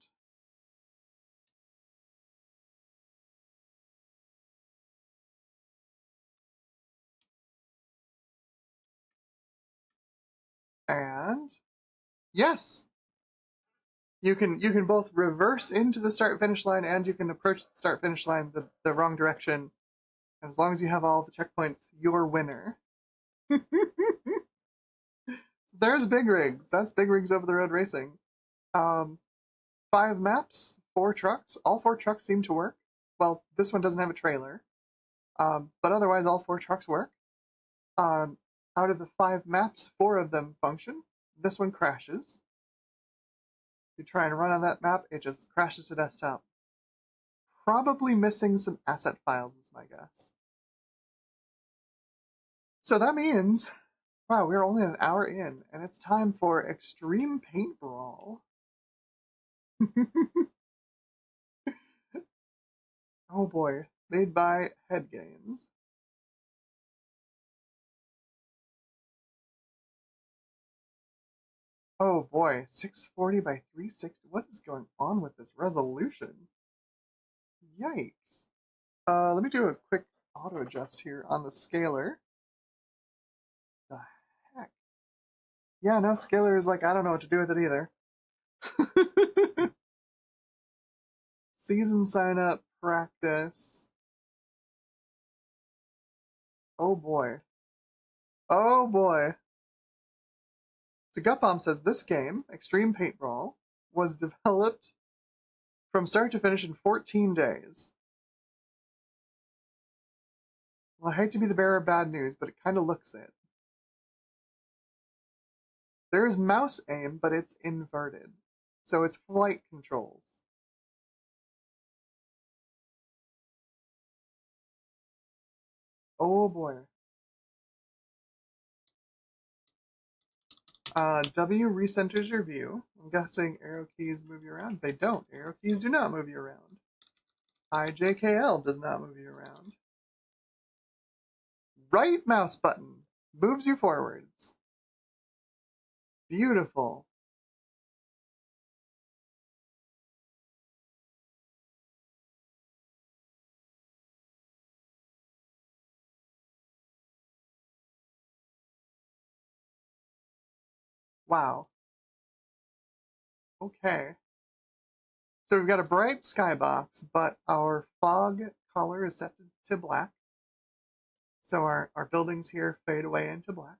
And yes, you can both reverse into the start finish line and you can approach the start finish line the wrong direction. And as long as you have all the checkpoints, you're winner. So there's Big Rigs. That's Big Rigs Over the Road Racing. 5 maps, 4 trucks. All 4 trucks seem to work. Well, this one doesn't have a trailer, but otherwise all 4 trucks work. Out of the 5 maps, 4 of them function. This one crashes. If you try and run on that map, it just crashes to desktop. Probably missing some asset files is my guess. So that means, wow, we're only an hour in, and it's time for Extreme Paintbrawl. Oh boy, made by Head Games. Oh boy, 640 by 360. What is going on with this resolution? Yikes. Let me do a quick auto adjust here on the scaler. The heck? Yeah, no, scaler is like, I don't know what to do with it either. Season sign up, practice. Oh boy. Oh boy. So Gutbomb says this game, Extreme Paintbrawl, was developed from start to finish in 14 days. Well, I hate to be the bearer of bad news, but it kind of looks it. There's mouse aim, but it's inverted. So it's flight controls. Oh boy. W recenters your view. I'm guessing arrow keys move you around. They don't. Arrow keys do not move you around. IJKL does not move you around. Right mouse button moves you forwards. Beautiful. Wow. Okay. So we've got a bright skybox, but our fog color is set to black. So our buildings here fade away into black.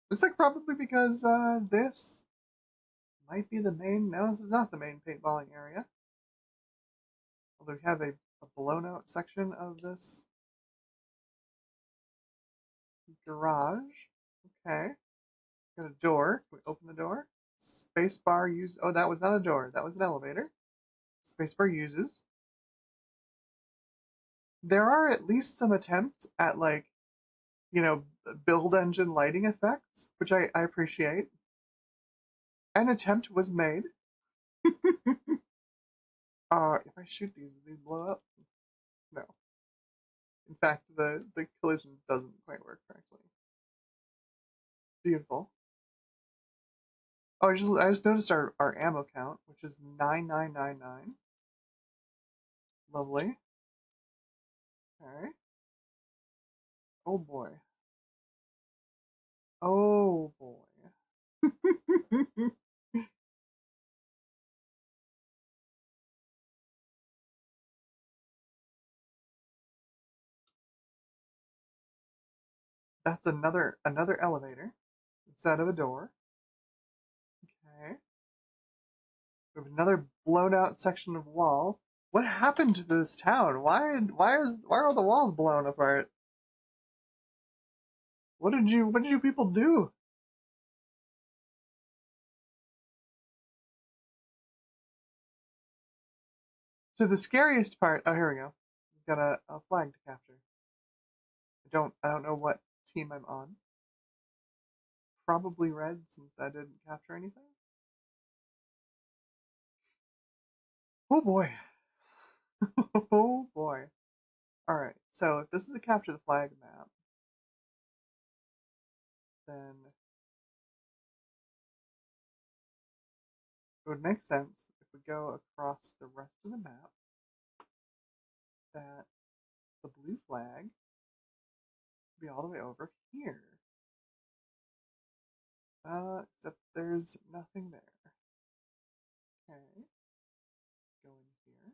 Looks like probably because this might be the main. No, this is not the main paintballing area. Although we have a blown out section of this garage. Okay. Got a door. Can we open the door? Spacebar use. Oh, that was not a door. That was an elevator. Spacebar uses. there are at least some attempts at like, you know, build engine lighting effects, which I appreciate. An attempt was made. If I shoot these, do they blow up? No. In fact, the collision doesn't quite work correctly. Beautiful. Oh, I just noticed our ammo count, which is 9999. Lovely. Okay. Oh boy. Oh boy. That's another elevator instead of a door. Okay. We have another blown out section of wall. What happened to this town? Why are all the walls blown apart? What did you people do? So the scariest part. Oh, here we go. We've got a flag to capture. I don't know what team I'm on. Probably red since I didn't capture anything. Oh boy. Oh boy. Alright, so if this is a capture the flag map, then it would make sense if we go across the rest of the map that the blue flag would be all the way over here. Except there's nothing there. Okay, go in here.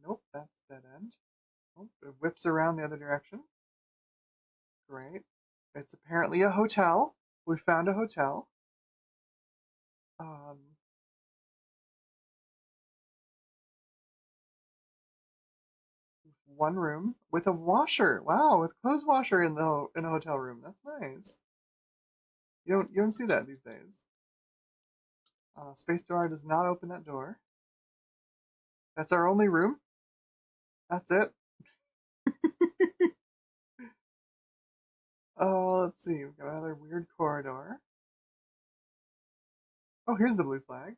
Nope, that's dead end. Oh, it whips around the other direction. Great. It's apparently a hotel. We found a hotel. Um, one room with a washer. Wow, with clothes washer in a hotel room. That's nice. You don't see that these days. Space door does not open that door. That's our only room. That's it. Oh, let's see. We've got another weird corridor. Oh, here's the blue flag.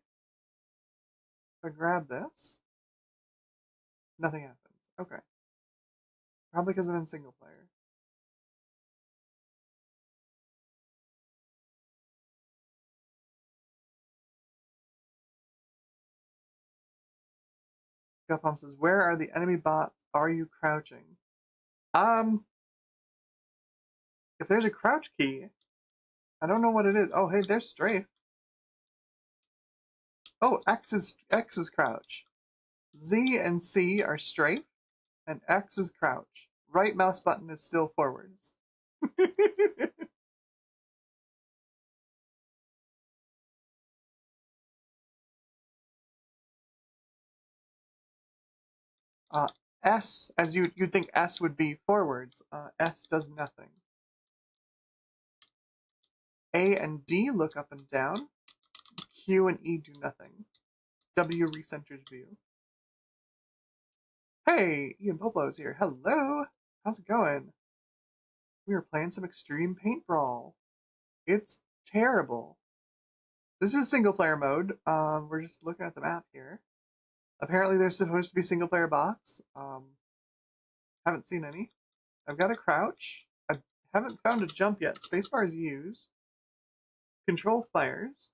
If I grab this, nothing happens. Okay. Probably because I'm in single player. Gutpump says, "Where are the enemy bots? Are you crouching?" Um, if there's a crouch key, I don't know what it is. Oh, hey, there's strafe. Oh, X is crouch. Z and C are strafe, and X is crouch. Right mouse button is still forwards. uh, S, as you'd think S would be forwards. S does nothing. A and D look up and down. Q and E do nothing. W recenters view. Hey, Ian Poplo's here. Hello. How's it going? We are playing some extreme paintbrawl. It's terrible. This is single player mode. We're just looking at the map here. Apparently there's supposed to be single player bots. Haven't seen any. I've got a crouch. I haven't found a jump yet. Spacebar is used. Control fires.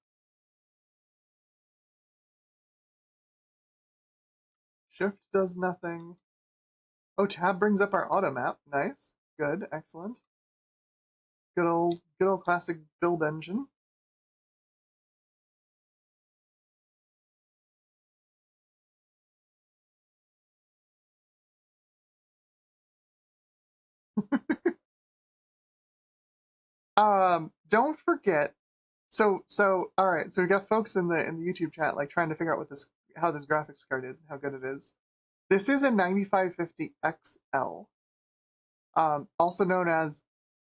Shift does nothing. Oh, tab brings up our auto map. Nice. Good. Excellent. Good old classic build engine. Don't forget. So all right. So we got folks in the YouTube chat like trying to figure out how this graphics card is and how good it is. This is a 9550 XL, also known as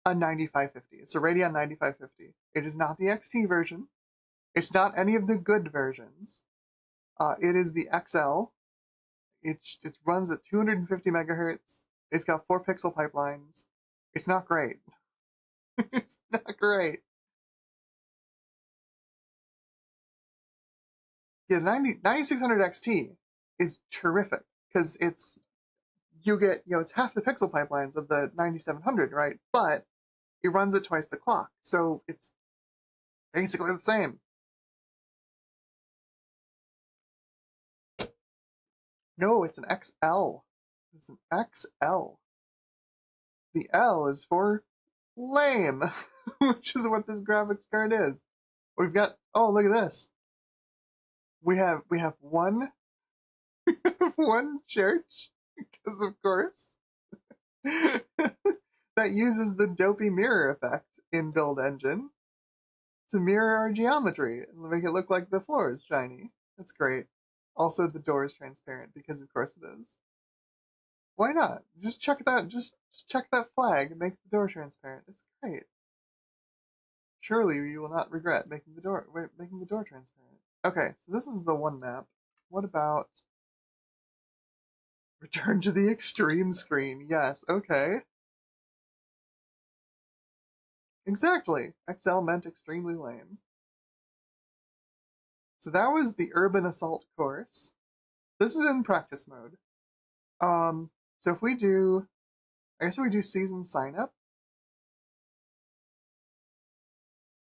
a 9550. It's a Radeon 9550. It is not the XT version. It's not any of the good versions. It is the XL. It runs at 250 megahertz. It's got 4 pixel pipelines. It's not great. It's not great. Yeah, the 9600 XT is terrific because you get, it's half the pixel pipelines of the 9700, right? But it runs at twice the clock, so it's basically the same. No, it's an XL. It's an XL. The L is for lame, which is what this graphics card is. We've got, oh, look at this. We have one one church, because of course, that uses the dopey mirror effect in Build Engine to mirror our geometry and make it look like the floor is shiny. That's great. Also, the door is transparent because, of course, it is. Why not? Just check that. Just check that flag and make the door transparent. It's great. Surely you will not regret making making the door transparent. Okay, so this is the one map. What about return to the extreme screen? Yes. Okay. Exactly. XL meant extremely lame. So that was the Urban Assault course. This is in practice mode. So if we do, I guess if we do season sign up,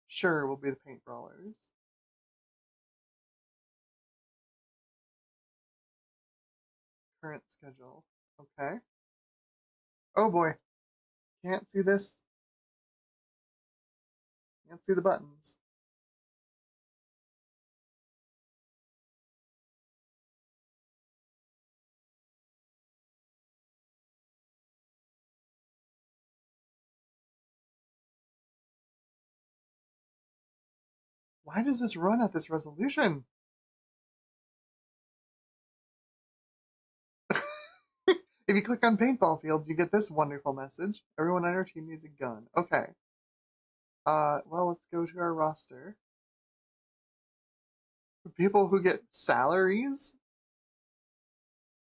sure, we'll be the paint brawlers. Current schedule. Okay. Oh boy. Can't see this. Can't see the buttons. Why does this run at this resolution? If you click on paintball fields, you get this wonderful message. Everyone on our team needs a gun. Okay. Well, let's go to our roster. People who get salaries?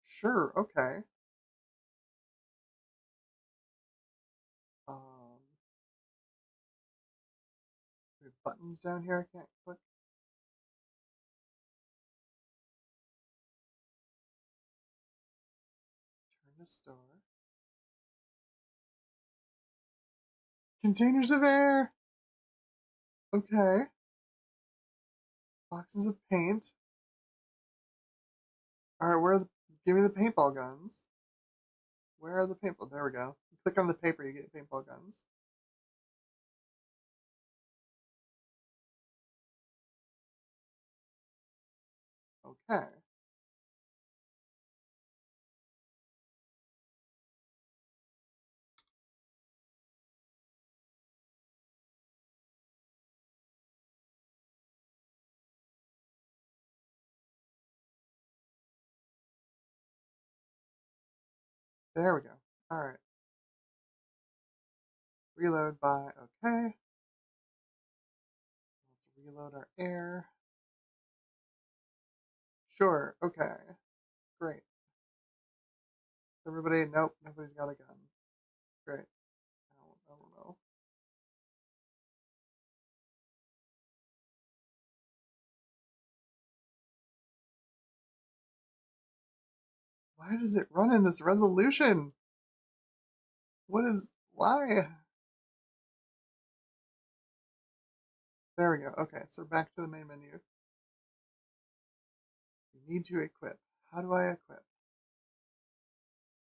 Sure, okay. Um, we have buttons down here I can't click. Turn to store. Containers of air! Okay. Boxes of paint. Alright, give me the paintball guns. Where are the paintball? There we go. You click on the paper, you get paintball guns. Okay. There we go. Alright. Reload by okay. Let's reload our air. Sure, okay. Great. Everybody, nope, nobody's got a gun. Great. I don't know. Why does it run in this resolution? Why? There we go. Okay, so back to the main menu. You need to equip. How do I equip?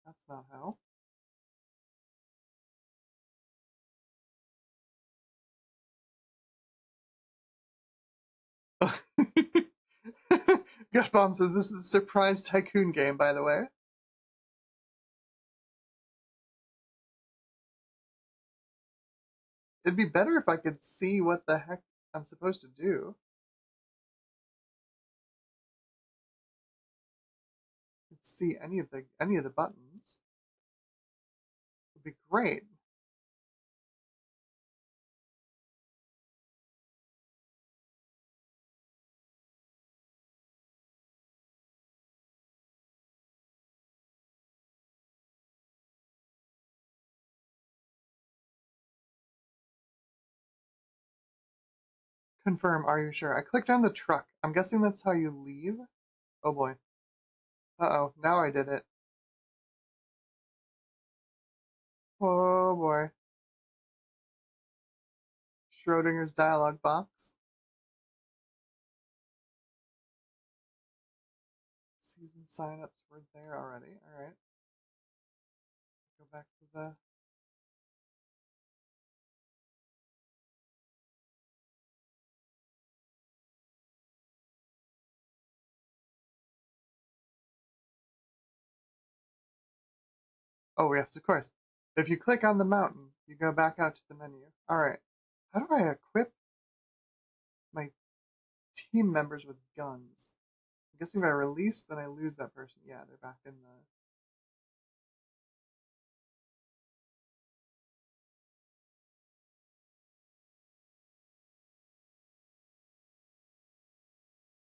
That's not how. Gosh, Bomb says this is a surprise tycoon game, by the way. It'd be better if I could see what the heck I'm supposed to do. Could see any of the buttons. Would be great. Confirm, are you sure? I clicked on the truck. I'm guessing that's how you leave. Oh boy. Uh-oh, now I did it. Oh boy. Schrodinger's dialogue box. Season signups were there already. Alright. Go back to the... Oh, yes, of course. If you click on the mountain, you go back out to the menu. Alright. How do I equip my team members with guns? I'm guessing if I release, then I lose that person. Yeah, they're back in the...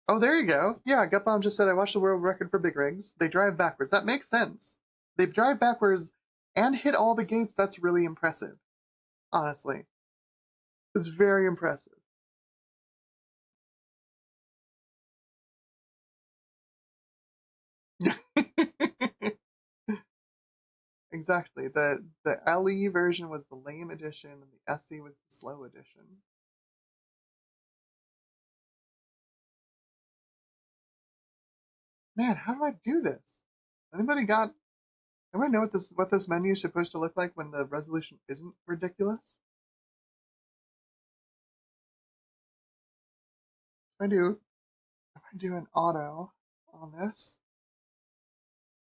Oh, there you go. Yeah, Gutbaum just said I watched the world record for big rigs. They drive backwards. That makes sense. They drive backwards and hit all the gates. That's really impressive. Honestly. It's very impressive. Exactly. The LE version was the lame edition, and the SE was the slow edition. Man, how do I do this? Anybody got? Anybody know what this menu is supposed to look like when the resolution isn't ridiculous? If I do an auto on this,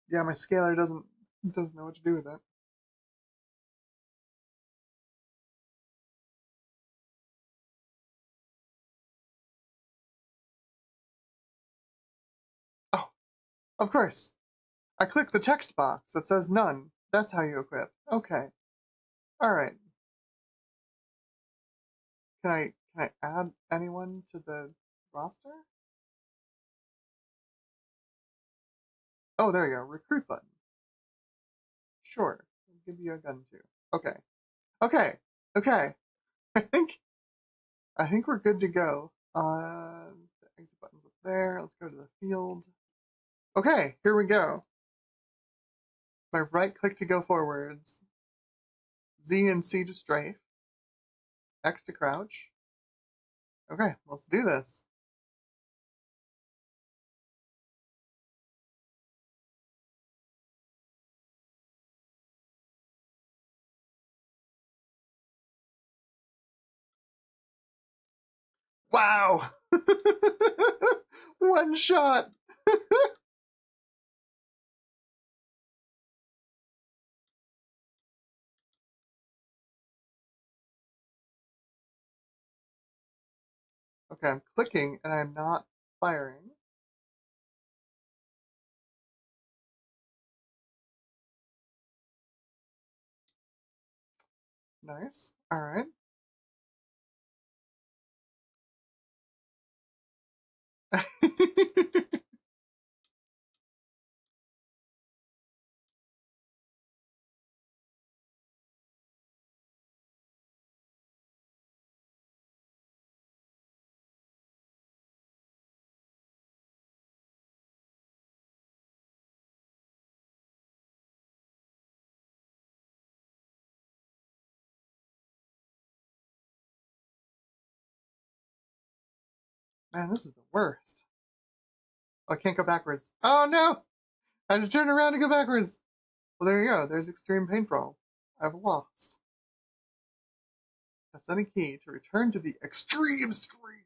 yeah, my scaler doesn't know what to do with it. Oh, of course. I click the text box that says none. That's how you equip. Okay. All right. Can I add anyone to the roster? Oh, there you go. Recruit button. Sure. I'll give you a gun too. Okay. Okay. Okay. I think I think we're good to go. The exit button's up there. Let's go to the field. Okay, here we go. My right click to go forwards. Z and C to strafe. X to crouch. Okay, let's do this. Wow! One shot! Okay, I'm clicking and I'm not firing. Nice. Alright. Man, this is the worst. Oh, I can't go backwards. Oh no! I had to turn around and go backwards. Well, there you go. There's extreme paintbrawl. I've lost. Press any key to return to the extreme screen.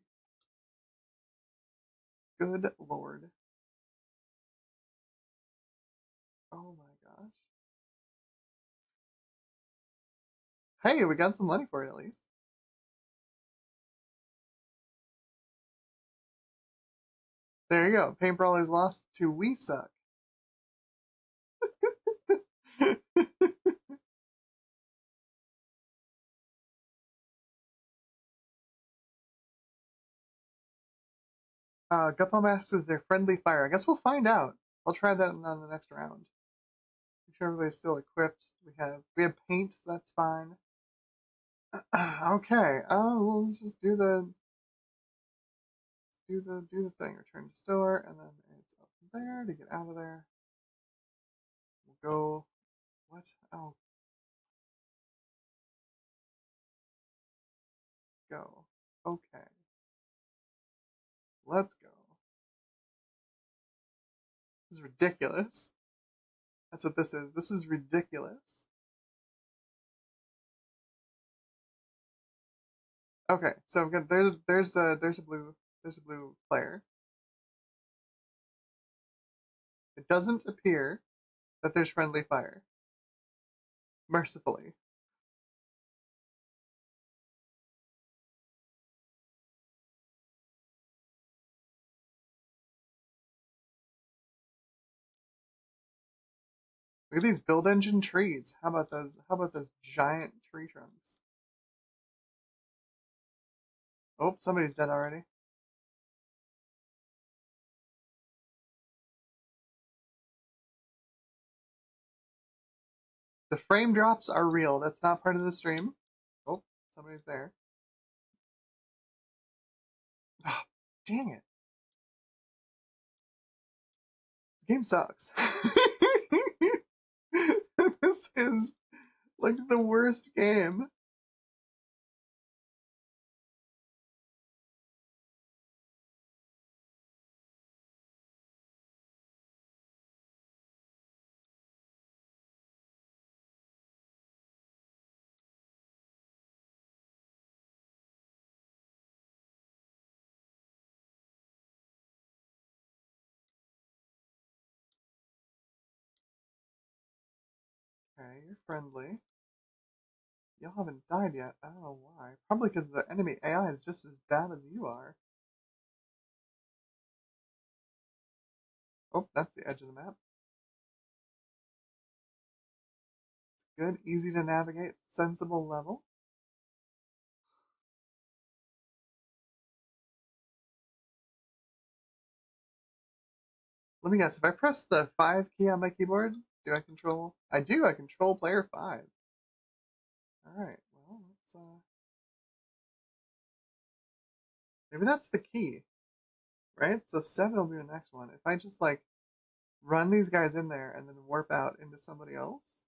Good lord. Oh my gosh. Hey, we got some money for it at least. There you go. Paintbrawlers lost to We Suck. Gutbomb asks is there friendly fire. I guess we'll find out. I'll try that on the next round. Make sure everybody's still equipped. We have paint, so that's fine. Okay. Let's just do the do the thing. Return to store, and then it's up there to get out of there. We'll go. What? Oh, go. Okay, let's go. This is ridiculous. That's what this is. This is ridiculous. Okay, so there's a blue player. It doesn't appear that there's friendly fire. Mercifully. Look at these build engine trees. How about those? How about those giant tree trunks? Oh, somebody's dead already. The frame drops are real. That's not part of the stream. Oh, somebody's there. Oh, dang it. This game sucks. This is like the worst game. Okay, you're friendly. Y'all haven't died yet. I don't know why. Probably because the enemy AI is just as bad as you are. Oh, that's the edge of the map. Good, easy to navigate, sensible level. Let me guess, if I press the 5 key on my keyboard, do I control? I do, I control player 5. Alright, well, let's, maybe that's the key, right? So 7 will be the next one. If I just, like, run these guys in there and then warp out into somebody else.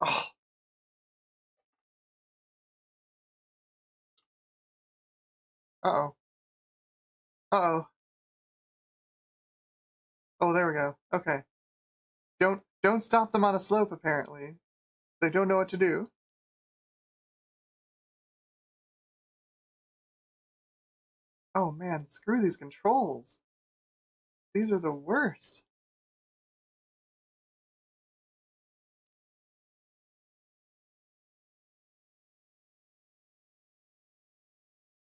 Oh, uh-oh. Uh-oh. Oh, there we go. Okay. Don't stop them on a slope, apparently. They don't know what to do. Oh man, screw these controls. These are the worst.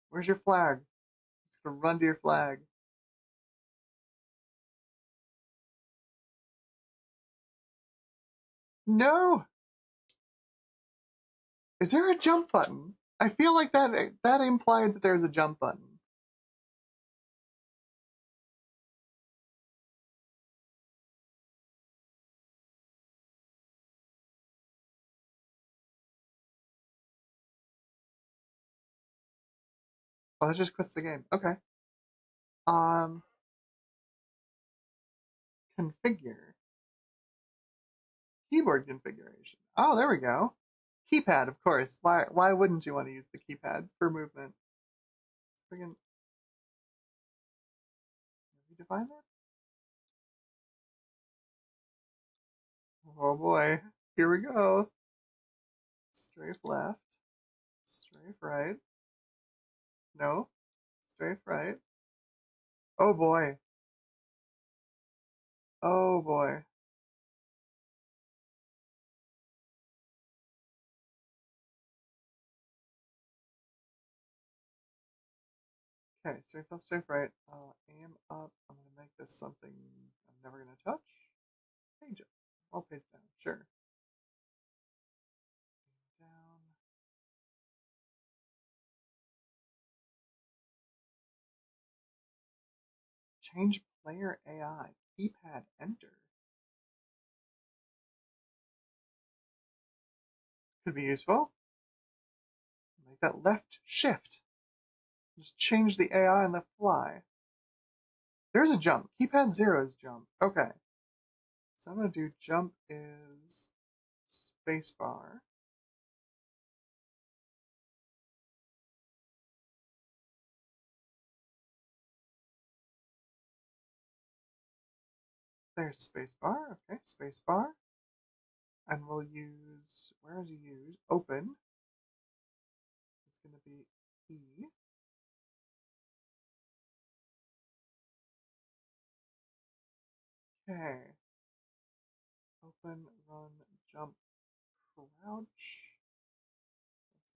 Where's your flag? I'm just gonna run to your flag. No! Is there a jump button? I feel like that implied that there's a jump button. Oh, that just quits the game. Okay. Um, configure. Keyboard configuration. Oh, there we go. Keypad, of course. Why wouldn't you want to use the keypad for movement? Friggin' redefine that? Oh boy. Here we go. Strafe left. Strafe right. No. Strafe right. Oh boy. Oh boy. Okay, strafe left, strafe right. Aim up. I'm gonna make this something I'm never Change player AI. Keypad enter. Could be useful. Make that left shift. Just change the AI on the fly. There's a jump. Keypad 0 is jump. Okay. So I'm going to do jump is spacebar. There's spacebar. Okay, spacebar. And we'll use, where is it used? Open. It's going to be E. Okay. Open, run, jump, crouch.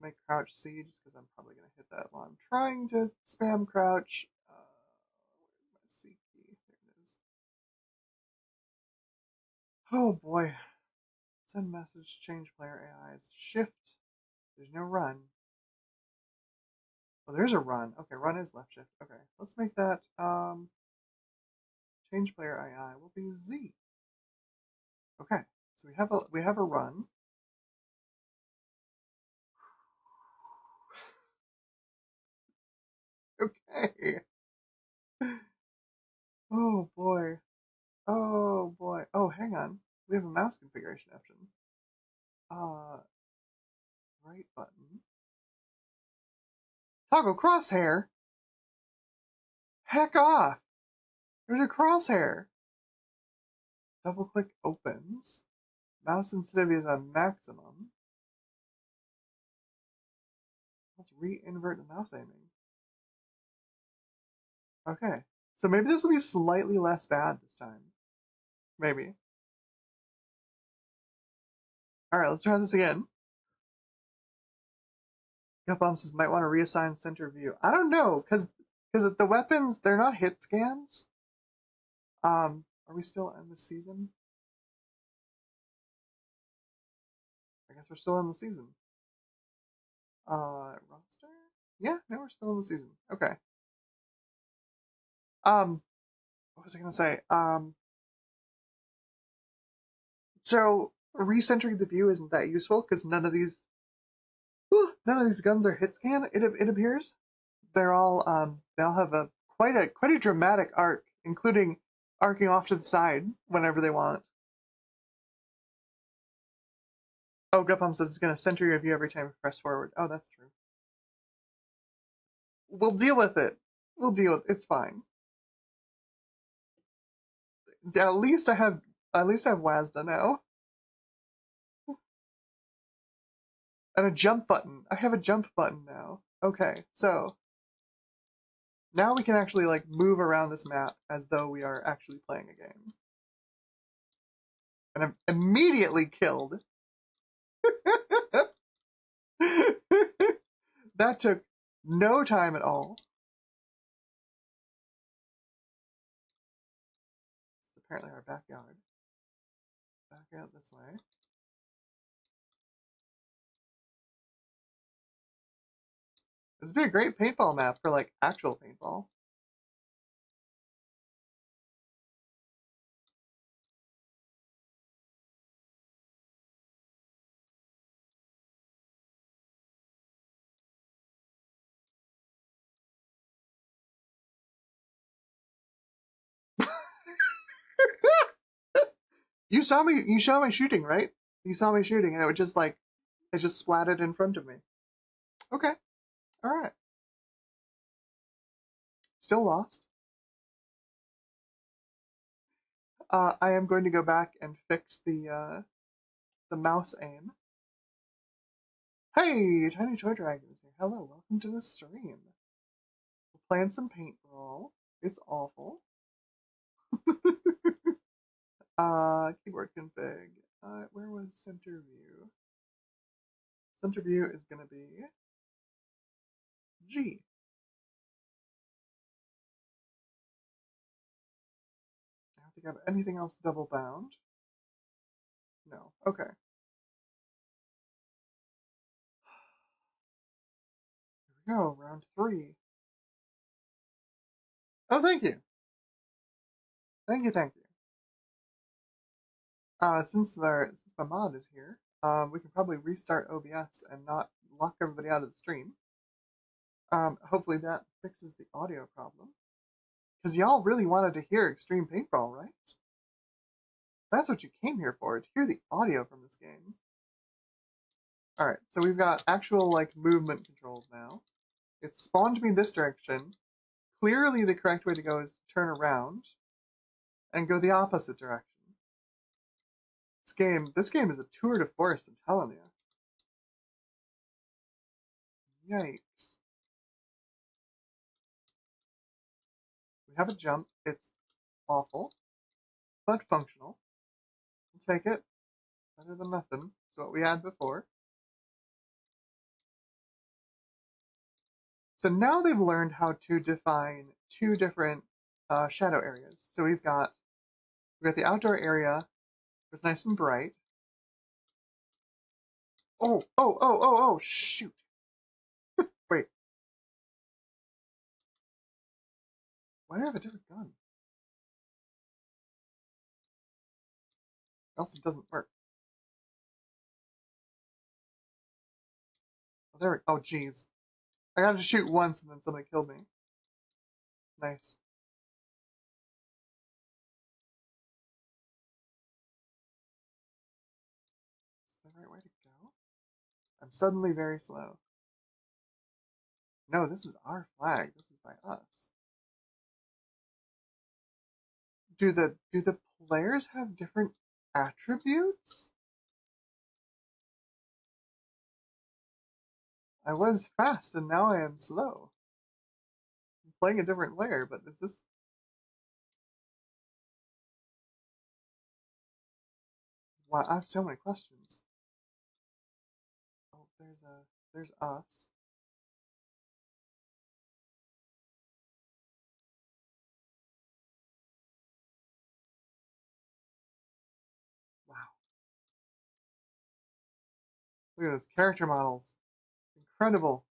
Let's make crouch C just because I'm probably going to hit that while I'm trying to spam crouch. Where's my C key? There it is. Oh boy. Send message, change player AIs, shift. There's no run. Oh, there's a run. Okay, run is left shift. Okay, let's make that change player AI will be Z. Okay, so we have a run. Okay. Oh boy. Oh boy. Oh, hang on. We have a mouse configuration option. Right button. Toggle crosshair. Heck off. There's a crosshair. Double click opens. Mouse sensitivity is on maximum. Let's re-invert the mouse aiming. Okay. So maybe this will be slightly less bad this time. Maybe. Alright, let's try this again. Gutbomb says might want to reassign center view. I don't know, because the weapons, they're not hit scans. Are we still in the season? I guess we're still in the season. Roster? Yeah, no, we're still in the season. Okay. What was I gonna say? So recentering the view isn't that useful because none of these guns are hit scan. It appears they all have a quite a dramatic arc, including arcing off to the side whenever they want. Oh, Gutbomb says it's gonna center your view every time you press forward. Oh, that's true. We'll deal with it. We'll deal with it. It's fine. At least I have WASDA now. And a jump button. I have a jump button now. Okay, so now we can actually like move around this map as though we are actually playing a game. And I'm immediately killed. That took no time at all. It's apparently our backyard. Back out this way. This would be a great paintball map for like actual paintball. You saw me shooting, right? You saw me shooting and it just splatted in front of me. Okay. Alright. Still lost. I am going to go back and fix the mouse aim. Hey, Tiny Toy Dragon is here. Hello, welcome to the stream. We're playing some Paintbrawl. It's awful. Keyboard config. Where was center view? Center view is gonna be G. I don't think I have anything else double bound. No. Okay. Here we go. Round 3. Oh, thank you. Thank you, thank you. Since my mod is here, we can probably restart OBS and not lock everybody out of the stream. Hopefully that fixes the audio problem. Because y'all really wanted to hear Extreme Paintball, right? That's what you came here for, to hear the audio from this game. Alright, so we've got actual, like, movement controls now. It spawned me this direction. Clearly the correct way to go is to turn around and go the opposite direction. This game is a tour de force, I'm telling you. Yikes. We have a jump. It's awful, but functional. We'll take it. Better than nothing. It's what we had before. So now they've learned how to define two different shadow areas. So we've got the outdoor area. It's nice and bright. Oh, shoot. Wait. Why do I have a different gun? Else it doesn't work. Oh, there we go. Oh, jeez. I got to shoot once and then somebody killed me. Nice. Is that the right way to go? I'm suddenly very slow. No, this is our flag. This is by us. Do the players have different attributes? I was fast and now I am slow. I'm playing a different layer, but is this... Wow, I have so many questions. Oh, there's us. Wow. Look at those character models. Incredible.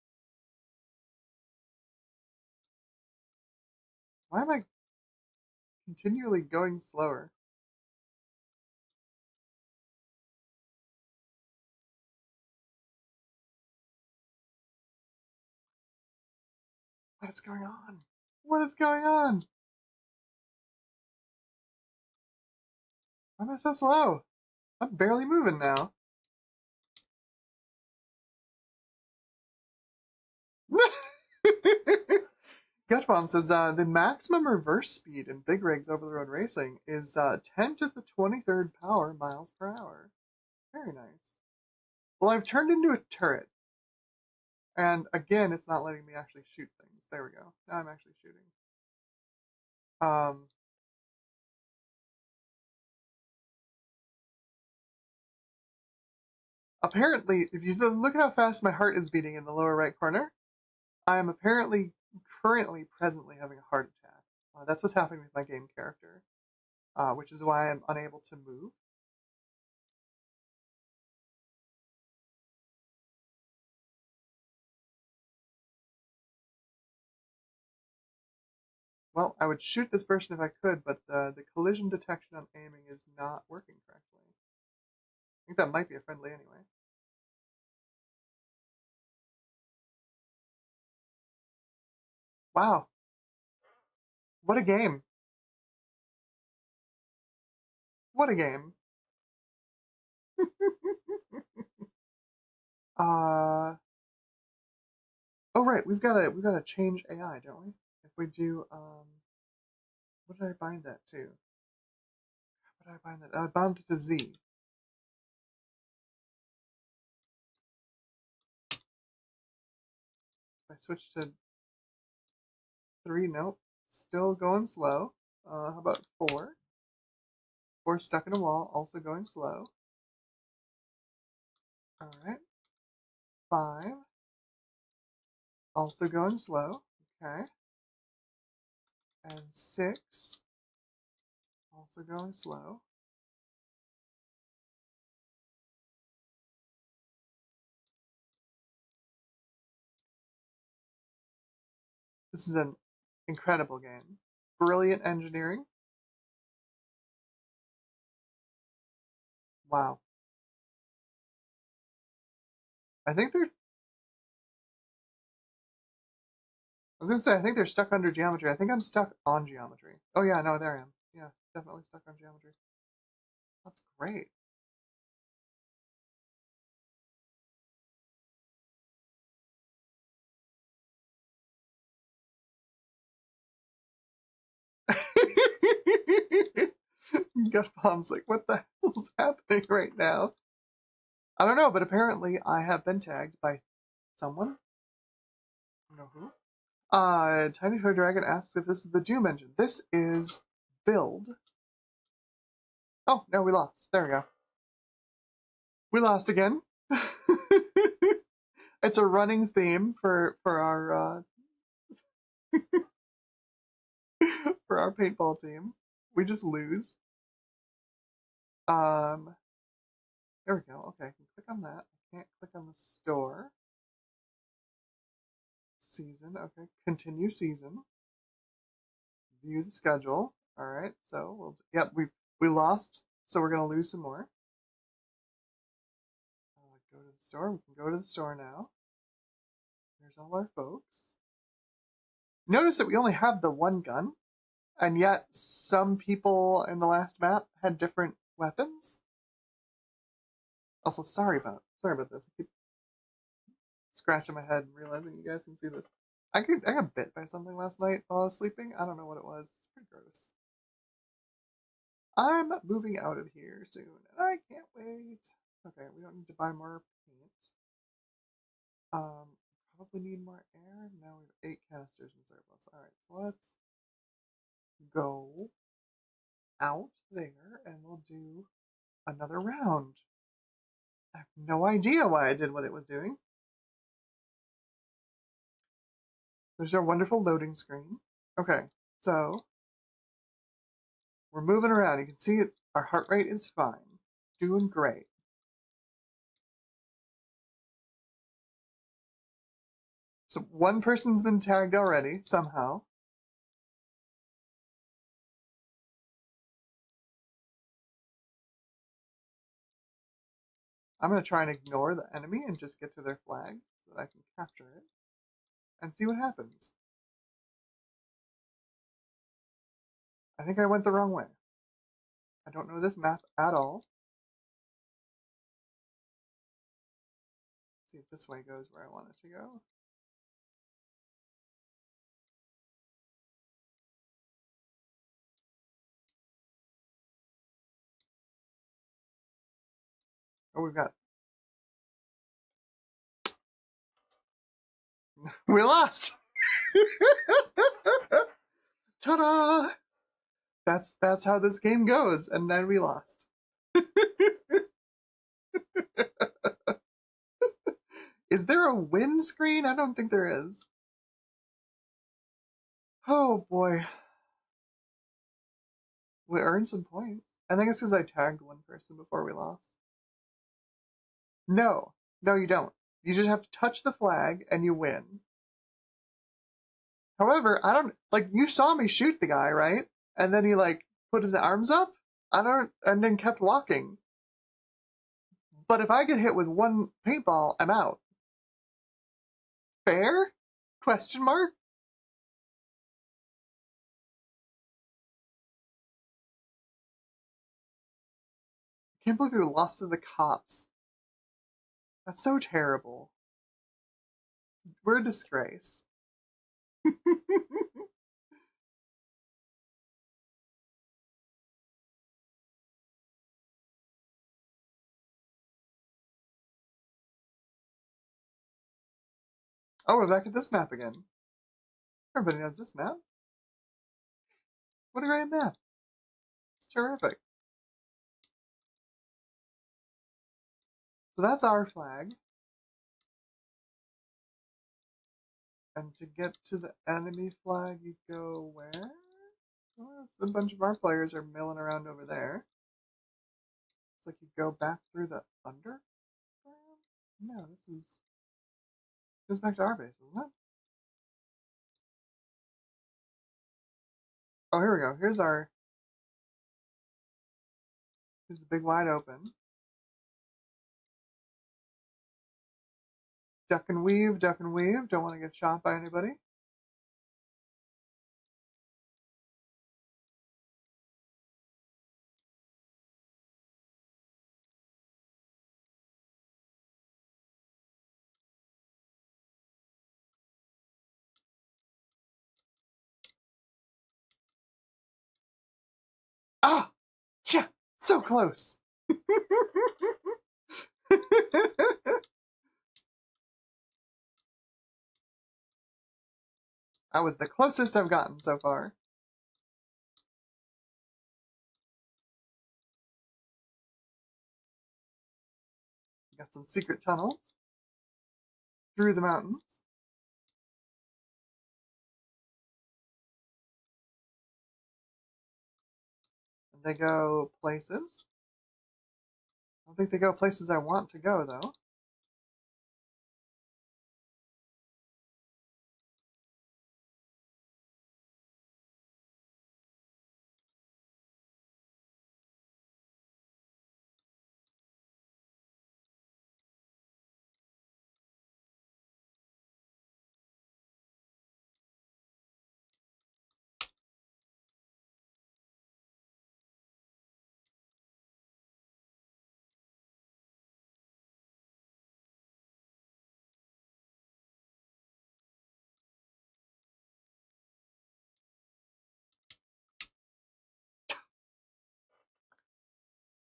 Why am I continually going slower? What is going on? What is going on? Why am I so slow? I'm barely moving now. Gutbomb says the maximum reverse speed in big rigs over the road racing is 10 to the 23rd power miles per hour. Very nice. Well, I've turned into a turret. And again, it's not letting me actually shoot things. There we go. Now I'm actually shooting. Apparently, if you look at how fast my heart is beating in the lower right corner, I am apparently presently having a heart attack. That's what's happening with my game character, which is why I'm unable to move. Well, I would shoot this person if I could, but the collision detection on aiming is not working correctly. I think that might be a friendly anyway. Wow. What a game. What a game. uh oh right, we've gotta change AI, don't we? If we do what did I bind that to? What did I bind that? I bound it to Z. If I switch to 3, nope. Still going slow. How about 4? 4 stuck in a wall, also going slow. Alright. 5. Also going slow. Okay. And 6. Also going slow. This is an incredible game. Brilliant engineering. Wow. I think they're. I was gonna say I think they're stuck under geometry. I think I'm stuck on geometry. Oh yeah, no, there I am. Yeah, definitely stuck on geometry. That's great. Gut bomb's like, what the hell is happening right now? I don't know, but apparently I have been tagged by someone. I don't know who. Tiny Toy Dragon asks if this is the Doom engine. This is build. Oh, no, we lost. There we go. We lost again. It's a running theme for our for our paintball team. We just lose. Um, there we go. Okay, I can click on that. I can't click on the store. Season. Okay, continue season. View the schedule. All right, so yep, we lost, so we're gonna lose some more. Go to the store. We can go to the store now. There's all our folks. Notice that we only have the one gun, and yet some people in the last map had different weapons. Also, sorry about this. I keep scratching my head and realizing you guys can see this. I got bit by something last night while I was sleeping. I don't know what it was. It's pretty gross. I'm moving out of here soon, and I can't wait. Okay, we don't need to buy more paint. Probably need more air. Now we have 8 canisters in surplus. All right, so let's go out there, and we'll do another round. I have no idea why I did what it was doing. There's our wonderful loading screen. Okay, so we're moving around. You can see it, our heart rate is fine. Doing great. So one person's been tagged already, somehow. I'm going to try and ignore the enemy and just get to their flag so that I can capture it and see what happens. I think I went the wrong way. I don't know this map at all. Let's see if this way goes where I want it to go. Oh, we've got... We lost! Ta-da! That's how this game goes, and then we lost. Is there a win screen? I don't think there is. Oh boy. We earned some points. I think it's because I tagged one person before we lost. No. No, you don't. You just have to touch the flag and you win. However, I don't... Like, you saw me shoot the guy, right? And then he, like, put his arms up? I don't... And then kept walking. But if I get hit with one paintball, I'm out. Fair? Question mark? I can't believe we lost to the cops. That's so terrible. We're a disgrace. Oh, we're back at this map again. Everybody knows this map. What a great map. It's terrific. So that's our flag. And to get to the enemy flag, you go where? Well, a bunch of our players are milling around over there. It's like you go back through the underground? No, this goes back to our base, isn't it? Oh, here we go. Here's the big wide open. Duck and weave, duck and weave. Don't want to get shot by anybody. Ah! Cha! So close! That was the closest I've gotten so far. Got some secret tunnels through the mountains. And they go places. I don't think they go places I want to go, though.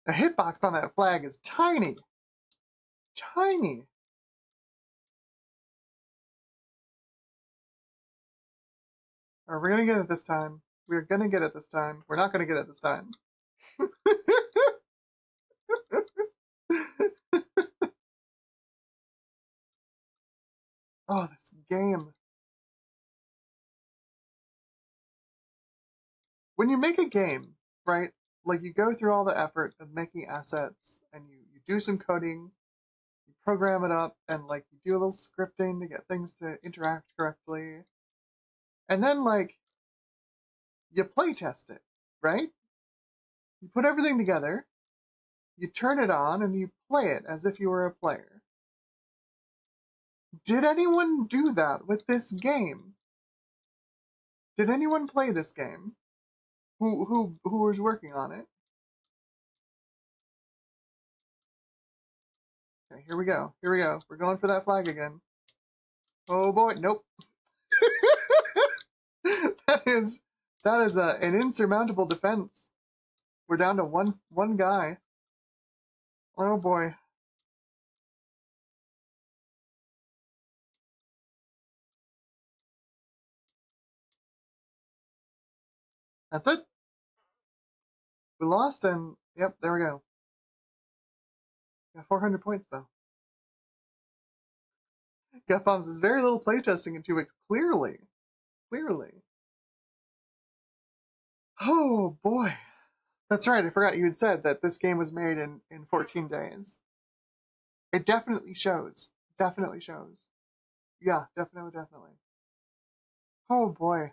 The hitbox on that flag is tiny. Tiny. Are we gonna get it this time? We're gonna get it this time. We're not gonna get it this time. Oh, this game. When you make a game, right? Like you go through all the effort of making assets and you do some coding, you program it up, and like you do a little scripting to get things to interact correctly. And then like you play test it, right? You put everything together, you turn it on, and you play it as if you were a player. Did anyone do that with this game? Did anyone play this game? Who was working on it? Okay, here we go. Here we go. We're going for that flag again. Oh boy, nope. that is an insurmountable defense. We're down to one guy. Oh boy. That's it. We lost and yep, there we go. Got 400 points though. Guff Bombs is very little playtesting in 2 weeks. Clearly. Clearly. Oh boy. That's right, I forgot you had said that this game was made in 14 days. It definitely shows. Definitely shows. Yeah, definitely, definitely. Oh boy.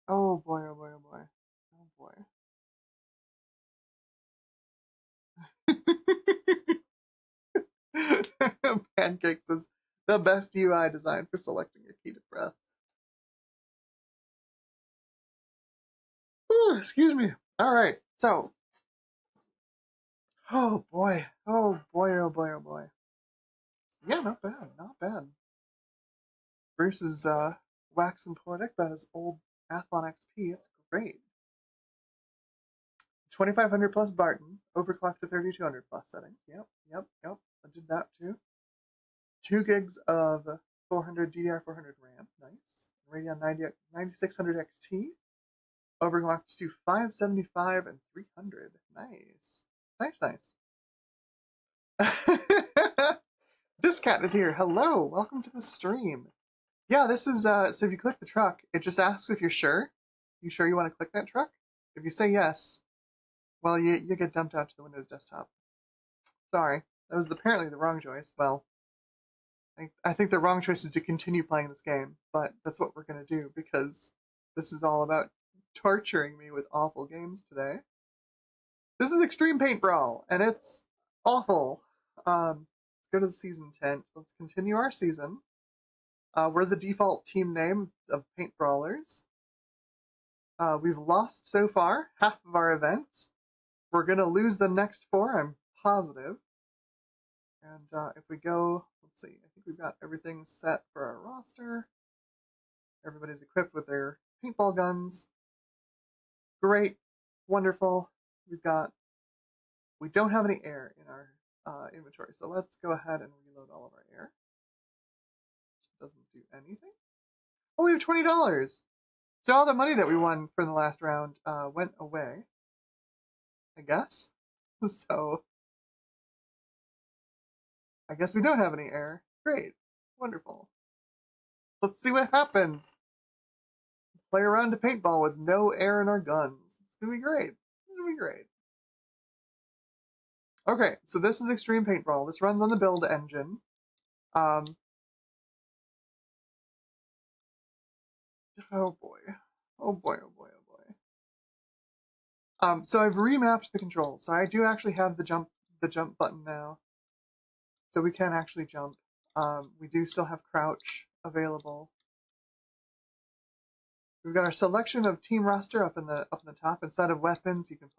Oh boy, oh boy, oh boy. Oh boy. Pancakes is the best UI design for selecting a key to press. Ooh, excuse me. Alright, so. Oh boy. Oh boy, oh boy, oh boy. Yeah, not bad, not bad. Bruce is waxing poetic about his old Athlon XP. It's great. 2500 plus Barton, overclocked to 3200 plus settings. Yep, yep, yep. I did that too. 2 gigs of 400 DDR400 RAM. Nice. Radeon 9600 XT. Overclocked to 575 and 300. Nice. Nice, nice. This cat is here. Hello. Welcome to the stream. Yeah, this is, so if you click the truck, it just asks if you're sure. You sure you want to click that truck? If you say yes, well, you get dumped out to the Windows desktop. Sorry. That was apparently the wrong choice. Well, I think the wrong choice is to continue playing this game, but that's what we're going to do because this is all about torturing me with awful games today. This is Extreme Paintbrawl, and it's awful. Let's go to the season tent. Let's continue our season. We're the default team name of Paintbrawlers. We've lost so far half of our events. We're going to lose the next 4, I'm positive. And if we go, let's see, I think we've got everything set for our roster. Everybody's equipped with their paintball guns. Great, wonderful. We don't have any air in our inventory, so let's go ahead and reload all of our air. Which doesn't do anything. Oh, we have $20. So all the money that we won from the last round went away, I guess. So I guess we don't have any air. Great, wonderful. Let's see what happens. Play around to paintball with no air in our guns. It's gonna be great. It's gonna be great. Okay, so this is Extreme Paintbrawl. This runs on the build engine. Oh boy. Oh boy, oh boy, oh boy. So I've remapped the controls. So I do actually have the jump button now. So we can actually jump. We do still have crouch available. We've got our selection of team roster up in the top. Inside of weapons, you can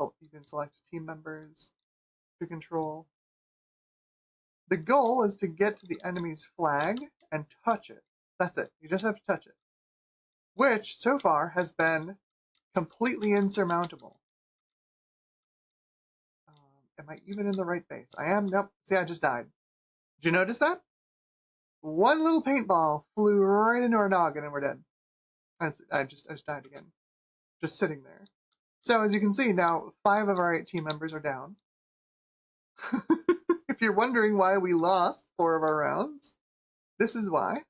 select team members to control. The goal is to get to the enemy's flag and touch it. That's it. You just have to touch it. Which, so far, has been completely insurmountable. Am I even in the right base? I am. Nope. See, I just died. Did you notice that? One little paintball flew right into our noggin and we're dead. I just died again. Just sitting there. So as you can see, now 5 of our 8 team members are down. If you're wondering why we lost 4 of our rounds, this is why.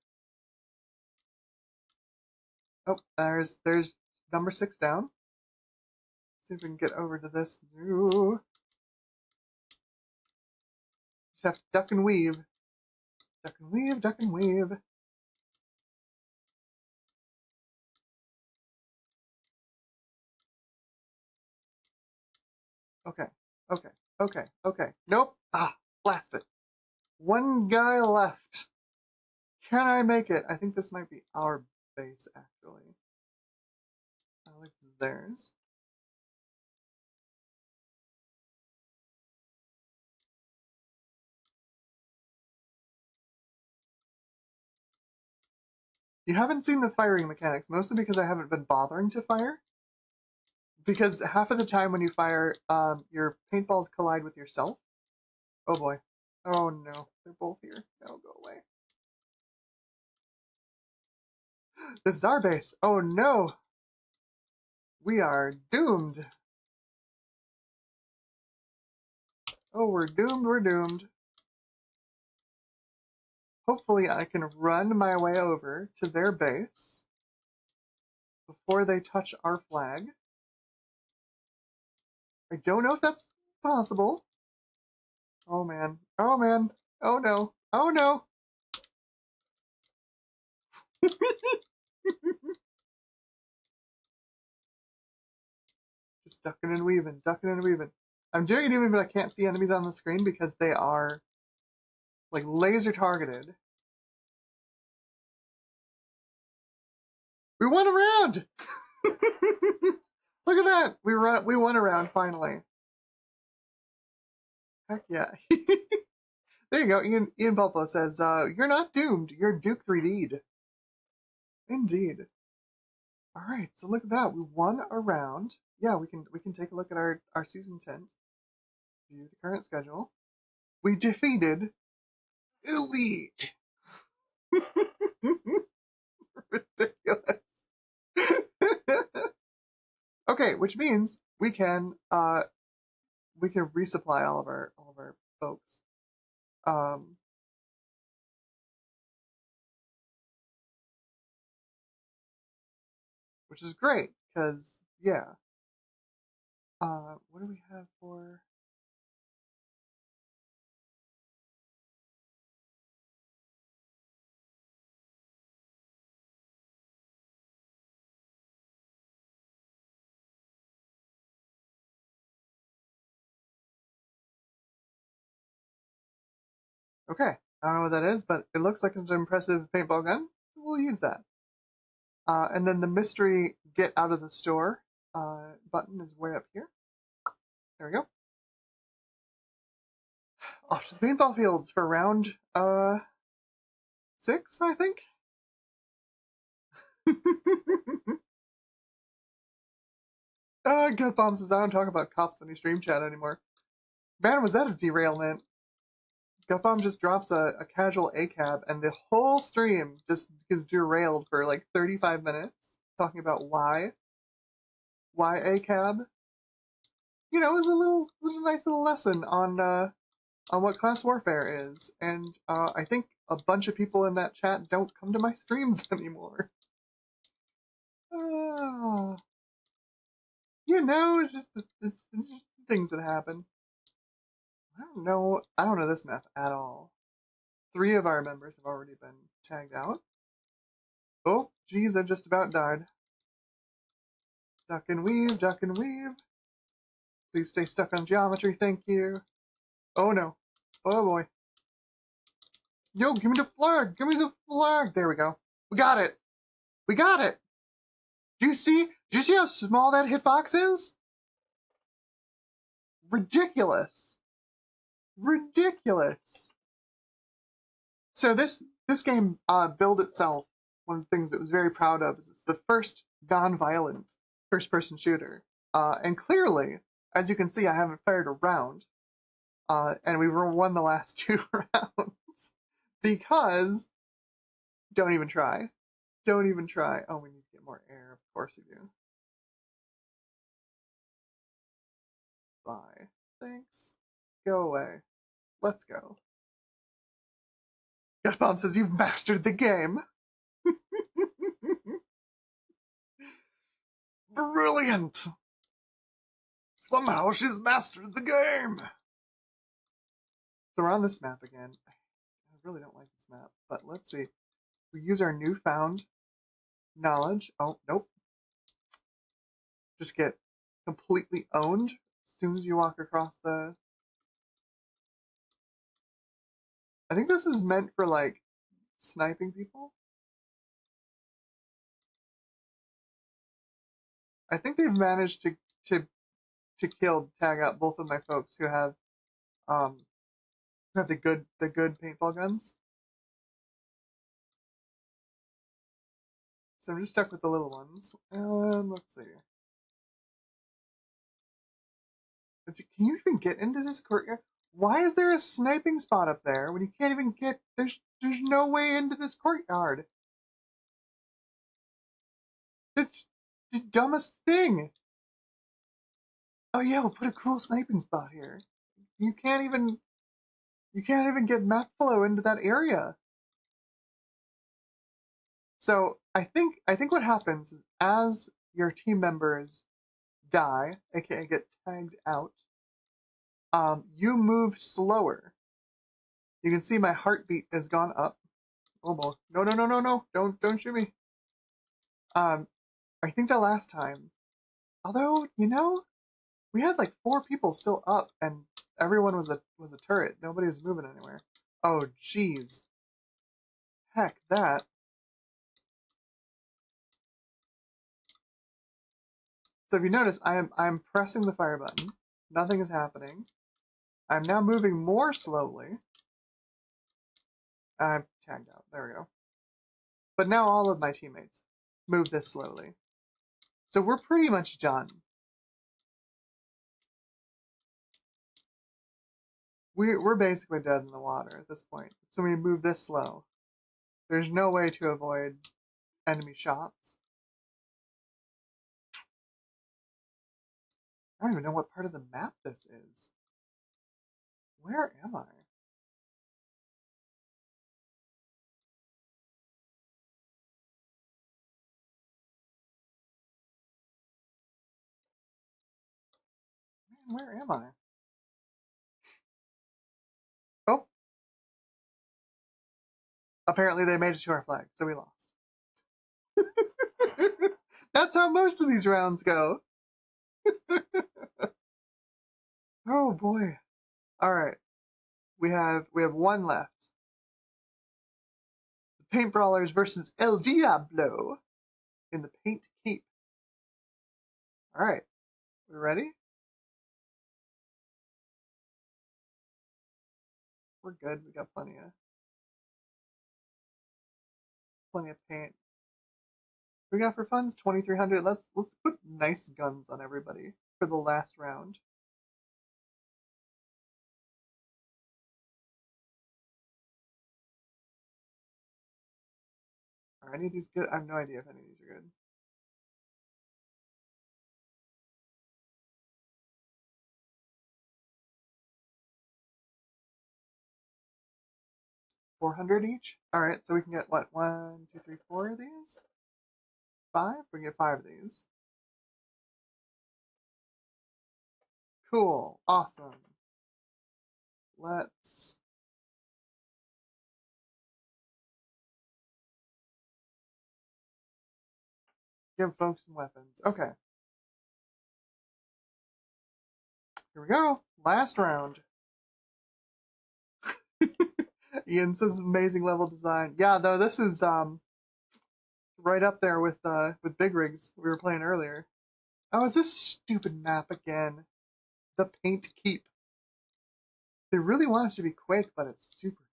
Oh, there's number 6 down. Let's see if we can get over to this. Ooh. Just have to duck and weave. Duck and weave, duck and weave. Okay, okay, okay, okay. Nope. Ah, blast it. One guy left. Can I make it? I think this might be our base, actually. I think this is theirs. You haven't seen the firing mechanics, mostly because I haven't been bothering to fire. Because half of the time when you fire, your paintballs collide with yourself. Oh boy. Oh no. They're both here. No, go away. This is our base. Oh no. We are doomed. Oh, we're doomed, we're doomed. Hopefully I can run my way over to their base before they touch our flag. I don't know if that's possible. Oh man. Oh man. Oh no. Oh no. Just ducking and weaving, ducking and weaving. I'm doing it even when I can't see enemies on the screen because they are like laser targeted. We won a round! Look at that! We won a round finally. Heck yeah. There you go. Ian Popo says, you're not doomed, you're Duke 3D'd. Indeed. Alright, so look at that. We won a round. Yeah, we can take a look at our season tent. View the current schedule. We defeated Elite. Ridiculous. Okay, which means we can resupply all of our folks. Which is great because yeah. What do we have for? Okay, I don't know what that is, but it looks like it's an impressive paintball gun. we'll use that. And then the mystery get out of the store button is way up here. There we go. Off to the paintball fields for round 6, I think. Gut Bomb says I don't talk about cops in any stream chat anymore. Man, was that a derailment? Gut Bomb just drops a casual ACAB, and the whole stream just is derailed for like 35 minutes talking about why ACAB. You know, it was a nice little lesson on what class warfare is, and I think a bunch of people in that chat don't come to my streams anymore. You know, it's just things that happen. I don't know this map at all. 3 of our members have already been tagged out. Oh, geez, I just about died. Duck and weave, duck and weave. Please stay stuck on geometry, thank you. Oh no. Oh boy. Yo, give me the flag! Give me the flag! There we go. We got it! We got it! Do you see how small that hitbox is? Ridiculous. Ridiculous. So this game billed itself. One of the things it was very proud of is it's the first non-violent first-person shooter. And clearly, as you can see, I haven't fired a round. And we've won the last 2 rounds. Because, don't even try. Don't even try. Oh, we need to get more air. Of course we do. Bye. Thanks. Go away. Let's go. Gut Bomb says you've mastered the game. Brilliant! Somehow she's mastered the game! So we're on this map again. I really don't like this map, but let's see. We use our newfound knowledge. Oh, nope. Just get completely owned as soon as you walk across the... I think this is meant for, like, sniping people. I think they've managed to tag out both of my folks who have the good paintball guns. So I'm just stuck with the little ones. Let's see. Can you even get into this courtyard? Why is there a sniping spot up there when you can't even get... There's no way into this courtyard. It's the dumbest thing. Oh yeah, we'll put a cool sniping spot here. You can't even get map flow into that area. So I think what happens is as your team members die, aka get tagged out, you move slower. You can see my heartbeat has gone up. Oh boy. No. Don't shoot me. I think the last time, although, you know, we had like 4 people still up and everyone was a turret. Nobody was moving anywhere. Oh jeez. Heck that. So if you notice, I'm pressing the fire button. Nothing is happening. I'm now moving more slowly. I'm tagged out. There we go. But now all of my teammates move this slowly. So we're pretty much done. We're basically dead in the water at this point. So we move this slow. There's no way to avoid enemy shots. I don't even know what part of the map this is. Where am I? Man, where am I? Oh. Apparently they made it to our flag, so we lost. That's how most of these rounds go. Oh boy. Alright. We have 1 left. Paint Brawlers versus El Diablo in the Paint Keep. Alright, we ready? We're good, we got plenty of paint. We got for funds 2,300. Let's put nice guns on everybody for the last round. Are any of these good? I have no idea if any of these are good. $400 each. All right, so we can get what? 1, 2, 3, 4 of these. 5. We can get 5 of these. Cool. Awesome. Let's give folks some weapons. Okay. Here we go. Last round. Ian says amazing level design. Yeah, though this is right up there with Big Rigs we were playing earlier. Oh, is this stupid map again? The Paint Keep. They really want it to be quick, but it's super hard.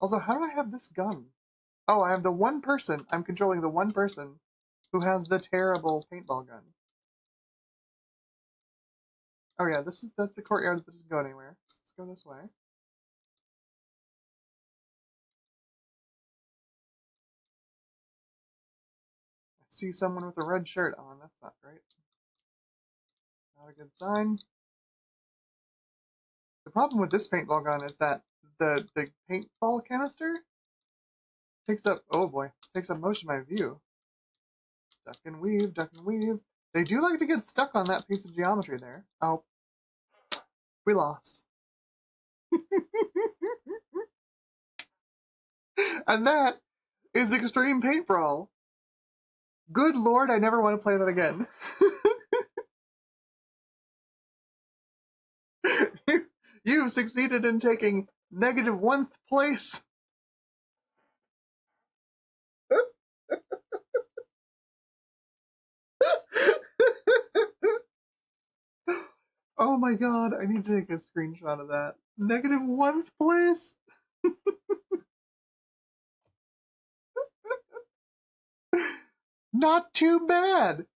Also, how do I have this gun? Oh, I have the one person. I'm controlling the one person who has the terrible paintball gun. Oh yeah, that's the courtyard that doesn't go anywhere. Let's go this way. I see someone with a red shirt on. That's not great. Not a good sign. The problem with this paintball gun is that the paintball canister takes up, oh boy, takes up most of my view. Duck and weave, duck and weave. They do like to get stuck on that piece of geometry there. Oh, we lost. And that is Extreme Paintbrawl. Good lord, I never want to play that again. You've succeeded in taking -1th place. Oh my god, I need to take a screenshot of that. -1th place? Not too bad.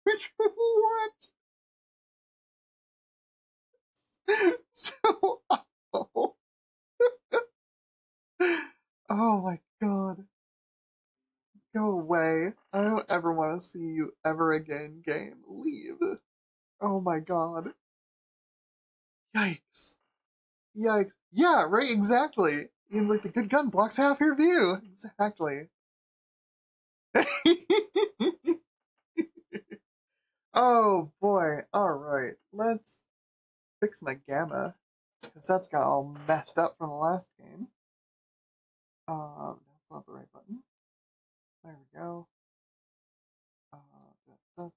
What? So awful. Oh my god. Go away. I don't ever want to see you ever again, game. Leave. Oh my god. Yikes. Yikes. Yeah, right, exactly. Ian's like, the good gun blocks half your view. Exactly. Oh boy. Alright. Let's fix my gamma. Because that's got all messed up from the last game. That's not the right button. There we go. Bring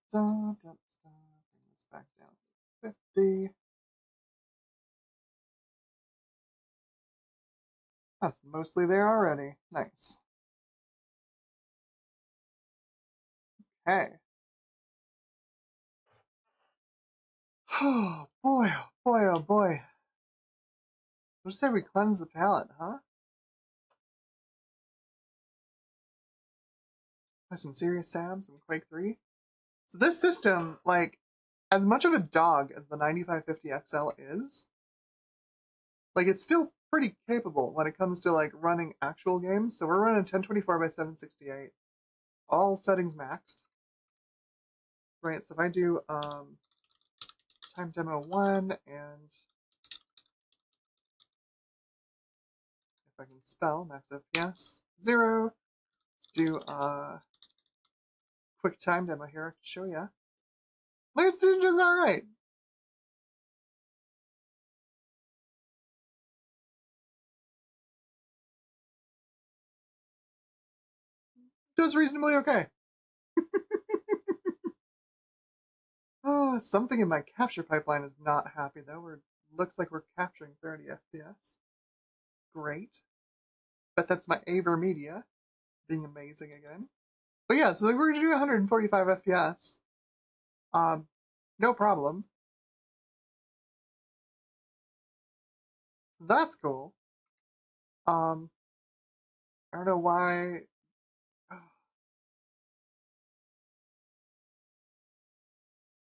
this back down to 50. That's mostly there already. Nice. Okay. Oh boy, oh boy, oh boy. We'll just say we cleanse the palette, huh? Play some Serious Sam, some Quake 3. So this system, like, as much of a dog as the 9550 XL is, like, it's still pretty capable when it comes to, like, running actual games. So we're running 1024 by 768. All settings maxed. Right, so if I do time demo 1 and if I can spell max FPS 0, let's do quick time demo here to show ya. Lance Ninja's alright. Does reasonably okay. Oh, something in my capture pipeline is not happy though. Looks like we're capturing 30 FPS. Great. Bet that's my Avermedia being amazing again. But yeah, so we're gonna do 145 FPS. No problem. That's cool. Um, I don't know why.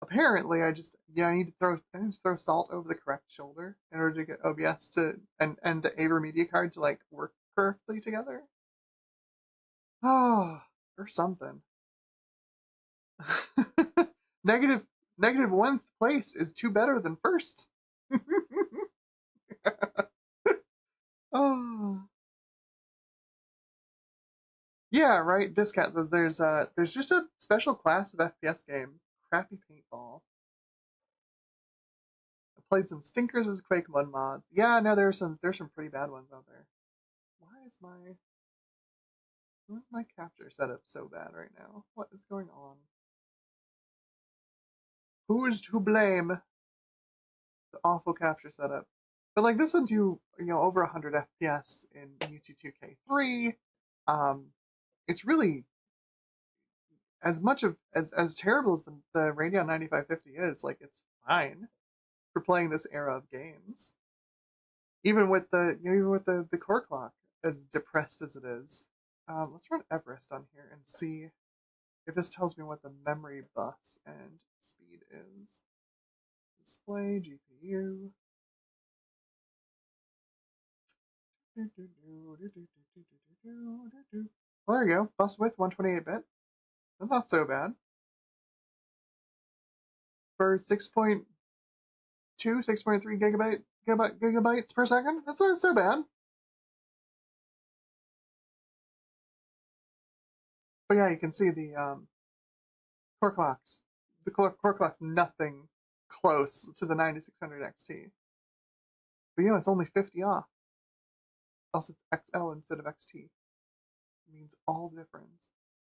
Apparently, I need to throw salt over the correct shoulder in order to get OBS to and the Avermedia card to like work correctly together. Oh, or something. negative negative one place is two better than first. Oh. Yeah, right. This cat says there's just a special class of FPS game, crappy paintball. I played some stinkers as Quake Mud mods. Yeah, no, there's some pretty bad ones out there. Why is my capture setup so bad right now? What is going on? Who's to blame? The awful capture setup. But like this one's over 100 FPS in UT2K3. Um, it's really as much of as terrible as the Radeon 9550 is. Like it's fine for playing this era of games. Even with the core clock as depressed as it is. Let's run Everest on here and see if this tells me what the memory bus and speed is. Display GPU. Well, there you go. Bus width 128-bit. That's not so bad. For 6.3 gigabytes per second, that's not so bad. But yeah, you can see the core clocks. The core clock's nothing close to the 9600 XT. But it's only 50 off. Also, it's XL instead of XT. It means all the difference.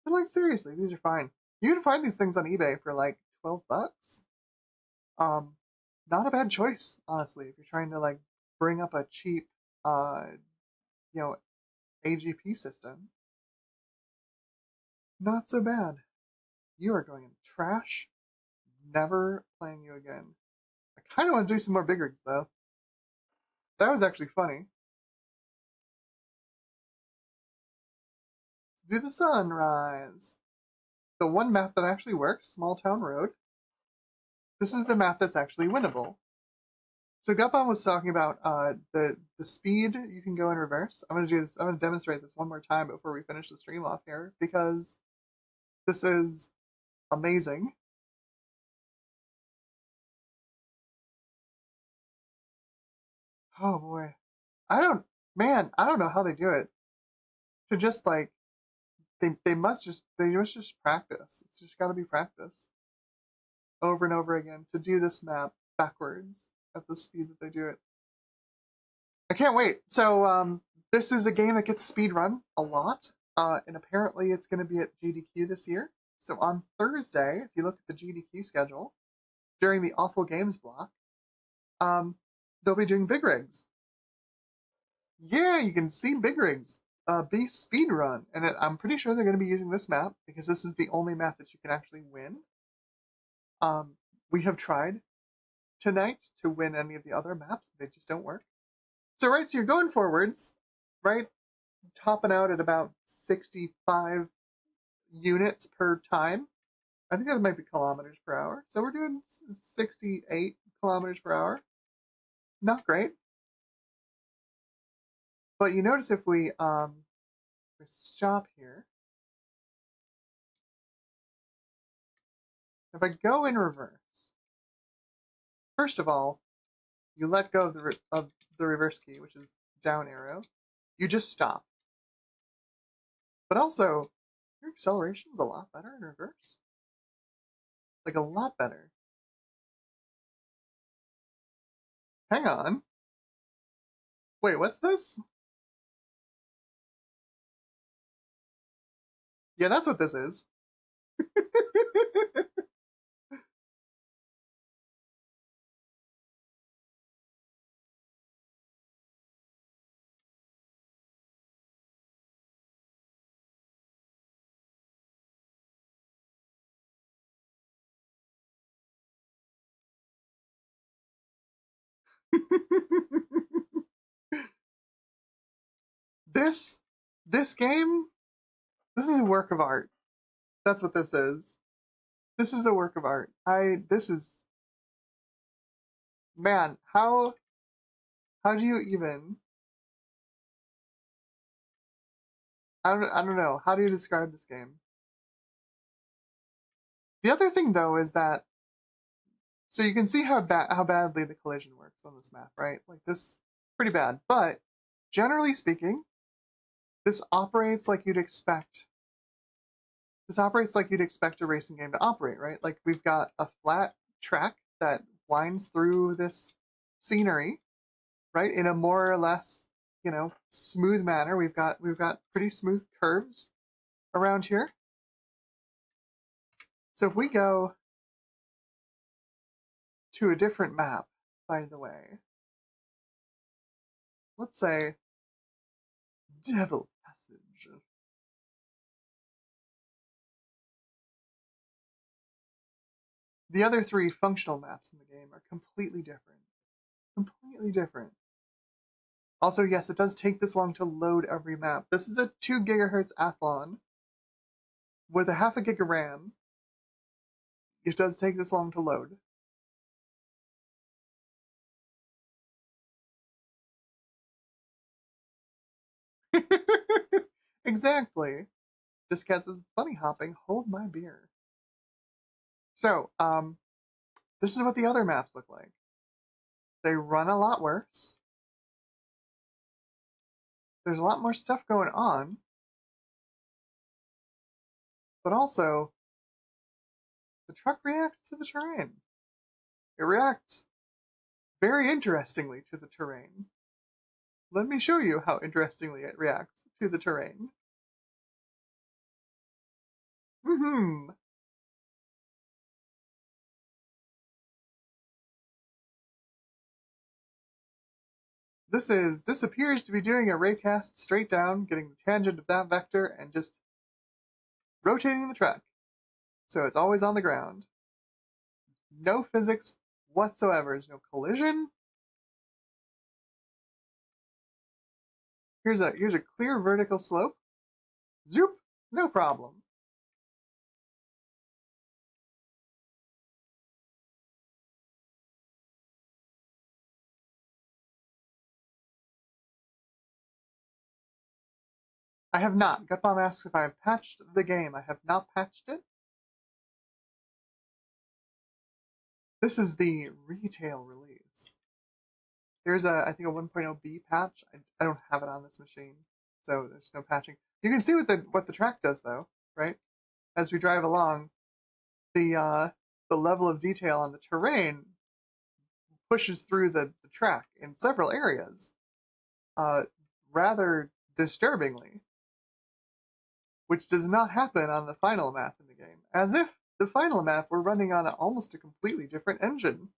But like seriously, these are fine. You can find these things on eBay for like $12. Um, Not a bad choice, honestly, if you're trying to like bring up a cheap, uh, you know, AGP system. Not so bad. You are going in trash. Never playing you again. I kind of want to do some more big rigs though. That was actually funny. Do the sunrise. The one map that actually works, Small Town Road. This is the map that's actually winnable. So Gutbomb was talking about the speed you can go in reverse. I'm gonna do this. I'm gonna demonstrate this one more time before we finish the stream off here because this is amazing. Oh boy, I don't know how they do it. To just like they must just practice. It's just got to be practice over and over again to do this map backwards at the speed that they do it. I can't wait. So this is a game that gets speed run a lot, and apparently it's going to be at GDQ this year. So on Thursday, if you look at the GDQ schedule during the Awful Games block, they'll be doing big rigs. Yeah, you can see big rigs be speed run, and I'm pretty sure they're going to be using this map because this is the only map that you can actually win. We have tried tonight to win any of the other maps; they just don't work. So you're going forwards, right? Topping out at about 65 units per time. I think that might be kilometers per hour. So we're doing 68 kilometers per hour. Not great. But you notice if we stop here, if I go in reverse, first of all, you let go of the reverse key, which is down arrow. You just stop. But also, your acceleration's a lot better in reverse. Like a lot better. Hang on. Wait, what's this? Yeah, that's what this is. this this game, this is a work of art. That's what this is. This is a work of art. This is, man, how do you even, I don't know. How do you describe this game? The other thing though is that, so you can see how badly the collision works on this map, right? Like this, pretty bad. But generally speaking, this operates like you'd expect. This operates like you'd expect a racing game to operate, right? Like we've got a flat track that winds through this scenery, right? In a more or less, smooth manner. We've got pretty smooth curves around here. So if we go to a different map, by the way, let's say Devil Passage. The other three functional maps in the game are completely different. Completely different. Also, yes, it does take this long to load every map. This is a 2 gigahertz Athlon with a half a gig of RAM. It does take this long to load. Exactly. This cat says, bunny hopping, hold my beer. So, this is what the other maps look like. They run a lot worse. There's a lot more stuff going on. But also, the truck reacts to the terrain. It reacts very interestingly to the terrain. Let me show you how interestingly it reacts to the terrain. Mm-hmm. This appears to be doing a raycast straight down, getting the tangent of that vector, and just rotating the track. So it's always on the ground. No physics whatsoever. There's no collision. Here's a clear vertical slope. Zoop, no problem. I have not. Gutbomb asks if I have patched the game. I have not patched it. This is the retail release. There's I think a 1.0b patch. I don't have it on this machine, so there's no patching. You can see what the track does though, right? As we drive along, the level of detail on the terrain pushes through the track in several areas, uh, rather disturbingly, which does not happen on the final map in the game, as if the final map were running on almost a completely different engine.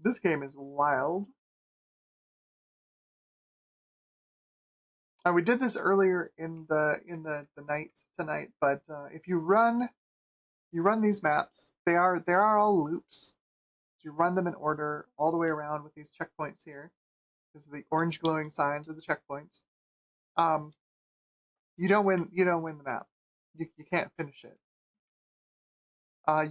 This game is wild. We did this earlier in the night tonight, but if you run these maps, they are all loops. So you run them in order all the way around with these checkpoints here. These are the orange glowing signs of the checkpoints. Um, you don't win the map. You can't finish it.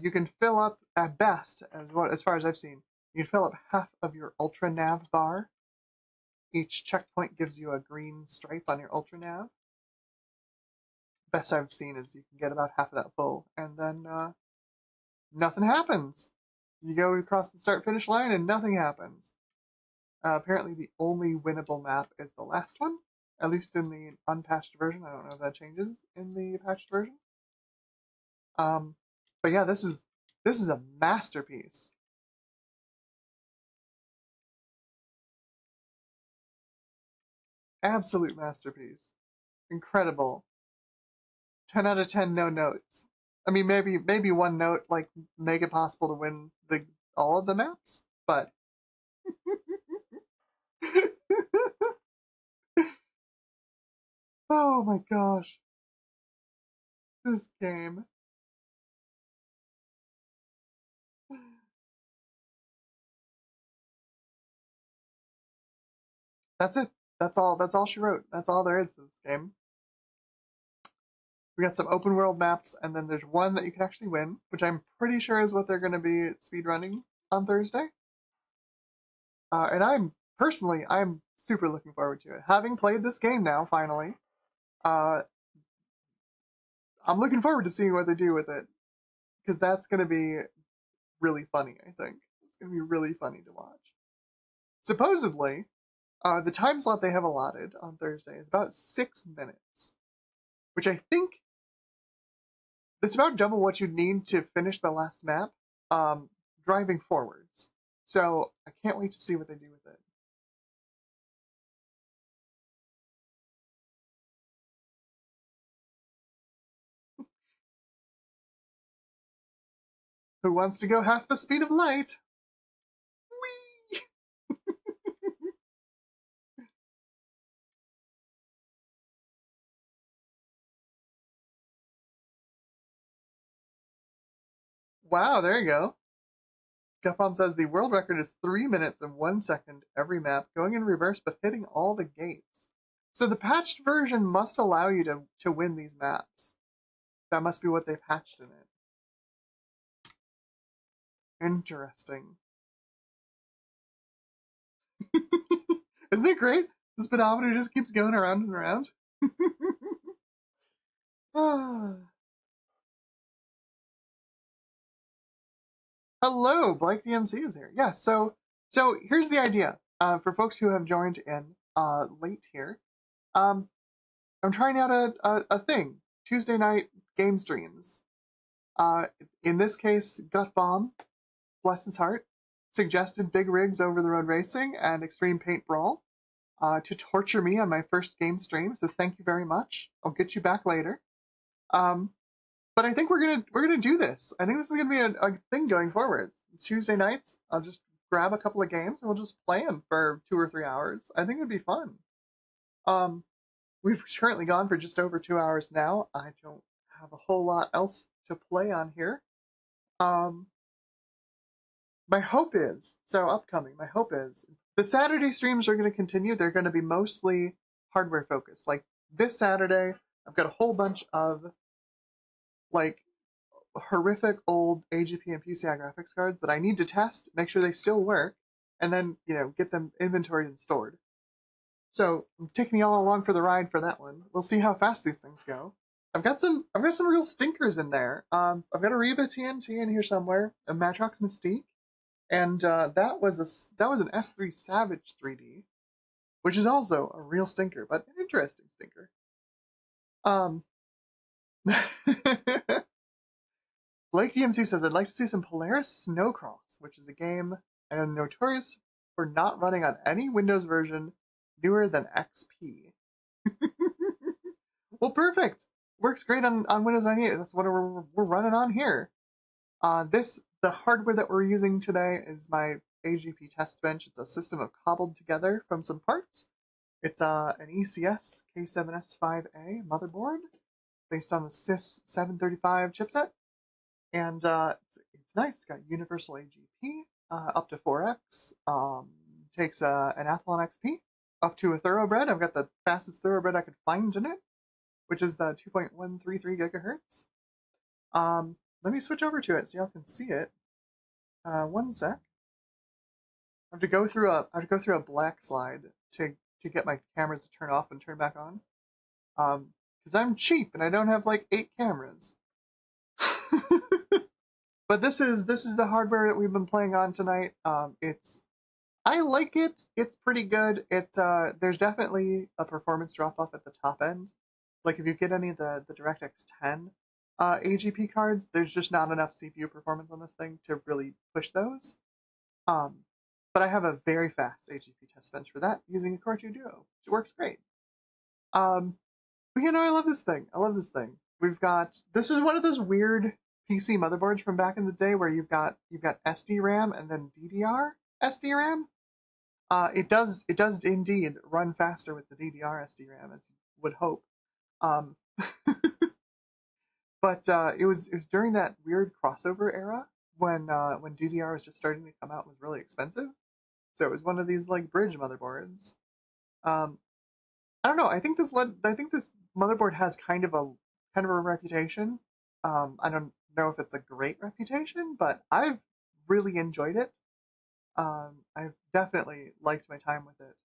You can fill up at best, as far as I've seen, you can fill up half of your ultra nav bar. Each checkpoint gives you a green stripe on your ultra nav. Best I've seen is you can get about half of that full, and then nothing happens. You go across the start finish line and nothing happens. Apparently, the only winnable map is the last one, at least in the unpatched version. I don't know if that changes in the patched version. Um, but yeah, this is a masterpiece. Absolute masterpiece. Incredible. 10 out of 10 no notes. I mean, maybe one note like make it possible to win the all of the maps, but oh my gosh. This game. That's it. That's all she wrote. That's all there is to this game. We got some open world maps, and then there's one that you can actually win, which I'm pretty sure is what they're going to be speedrunning on Thursday. And I'm super looking forward to it. Having played this game now, finally, uh, I'm looking forward to seeing what they do with it, because that's going to be really funny. I think it's going to be really funny to watch. Supposedly, the time slot they have allotted on Thursday is about 6 minutes, which I think it's about double what you'd need to finish the last map, um, driving forwards. So I can't wait to see what they do with it. Who wants to go half the speed of light? Whee! Wow, there you go. Gupon says the world record is 3 minutes and 1 second every map, going in reverse but hitting all the gates. So the patched version must allow you to win these maps. That must be what they patched in it. Interesting. Isn't it great? The speedometer just keeps going around and around. Hello, Blake DMC is here. Yeah, so here's the idea. For folks who have joined in late here, um, I'm trying out a thing. Tuesday night game streams. In this case, Gut Bomb, bless his heart, suggested big rigs over the road racing and extreme paintbrawl to torture me on my first game stream. So thank you very much. I'll get you back later. Um, but I think we're gonna do this. I think this is gonna be a thing going forwards. Tuesday nights, I'll just grab a couple of games and we'll just play them for 2 or 3 hours. I think it'd be fun. Um, we've currently gone for just over 2 hours now. I don't have a whole lot else to play on here. Um, my hope is so upcoming. My hope is the Saturday streams are going to continue. They're going to be mostly hardware focused. Like this Saturday, I've got a whole bunch of like horrific old AGP and PCI graphics cards that I need to test, make sure they still work, and then get them inventoried and stored. So take me all along for the ride for that one. We'll see how fast these things go. I've got some real stinkers in there. I've got a Reba TNT in here somewhere, a Matrox Mystique, and that was an S3 Savage 3D, which is also a real stinker, but an interesting stinker. Blake DMC says, I'd like to see some Polaris Snowcross, which is a game I am notorious for not running on any Windows version newer than XP. Well, perfect. Works great on Windows 98. That's what we're running on here. The hardware that we're using today is my AGP test bench. It's a system of cobbled together from some parts. It's an ECS K7S5A motherboard based on the SYS 735 chipset. And it's nice. It's got universal AGP, up to 4x. Takes an Athlon XP up to a thoroughbred. I've got the fastest thoroughbred I could find in it, which is the 2.133 gigahertz. Let me switch over to it so y'all can see it. One sec. I have to go through a black slide to get my cameras to turn off and turn back on. Because I'm cheap and I don't have like 8 cameras. But this is the hardware that we've been playing on tonight. I like it. It's pretty good. There's definitely a performance drop off at the top end. Like if you get any of the DirectX 10 AGP cards, there's just not enough CPU performance on this thing to really push those. But I have a very fast AGP test bench for that using a Core 2 Duo. It works great. But I love this thing. This is one of those weird PC motherboards from back in the day where you've got SDRAM and then DDR SDRAM. It does indeed run faster with the DDR SDRAM, as you would hope. But it was during that weird crossover era when DDR was just starting to come out and was really expensive. So it was one of these like bridge motherboards. Um, I don't know. I think this motherboard has kind of a reputation. I don't know if it's a great reputation, but I've really enjoyed it. I've definitely liked my time with it.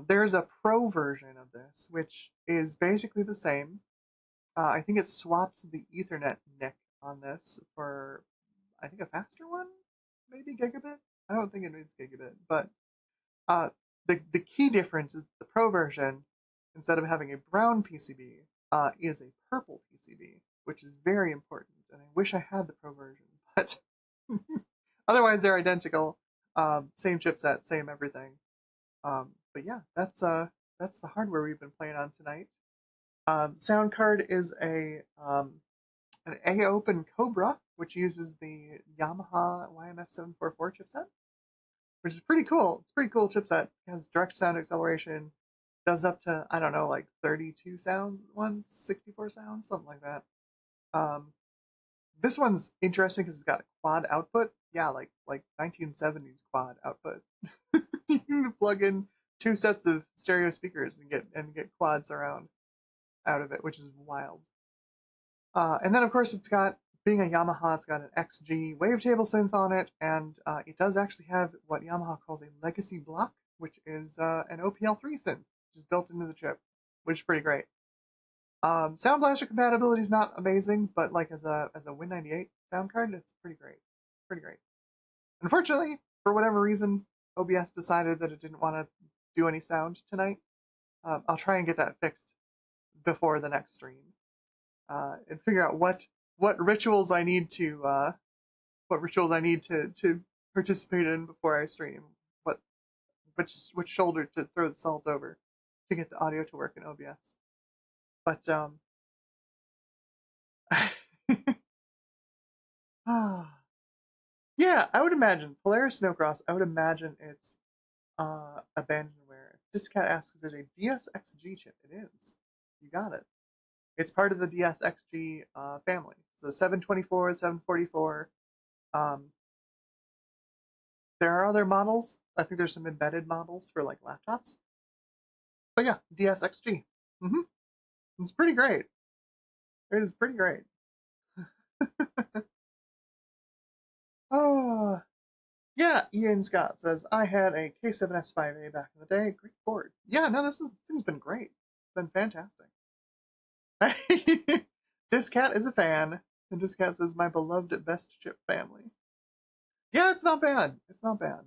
There's a pro version of this, which is basically the same. I think it swaps the Ethernet NIC on this for, I think, a faster one, maybe gigabit. I don't think it needs gigabit, but uh, the key difference is the Pro version, instead of having a brown PCB, is a purple PCB, which is very important. And I wish I had the Pro version, but otherwise they're identical. Same chipset, same everything. But yeah, that's the hardware we've been playing on tonight. Sound card is an A-Open Cobra, which uses the Yamaha YMF744 chipset, which is pretty cool. It's a pretty cool chipset. It has direct sound acceleration, does up to, I don't know, like 32 sounds at once, 64 sounds, something like that. Um, this one's interesting because it's got a quad output. Yeah, like 1970s quad output. You can plug in two sets of stereo speakers and get quad surround out of it, which is wild. And then of course being a Yamaha, it's got an XG wavetable synth on it, and it does actually have what Yamaha calls a legacy block, which is an OPL3 synth, which is built into the chip, which is pretty great. Sound Blaster compatibility is not amazing, but like as a Win98 sound card, it's pretty great. Pretty great. Unfortunately, for whatever reason, OBS decided that it didn't want to do any sound tonight. I'll try and get that fixed before the next stream, and figure out what rituals I need to to participate in before I stream. Which shoulder to throw the salt over to get the audio to work in OBS. But yeah, I would imagine Polaris Snowcross. I would imagine it's abandonware. Discat asks, is it a DSXG chip? It is. You got it. It's part of the DSXG family. So 724, 744. There are other models. I think there's some embedded models for like laptops. But yeah, DSXG. Mm-hmm. It's pretty great. It is pretty great. Oh, yeah. Ian Scott says, I had a K7S5A back in the day. Great board. Yeah, no, this thing's been great. It's been fantastic. This cat is a fan, and this cat says, my beloved best chip family. Yeah, it's not bad. It's not bad.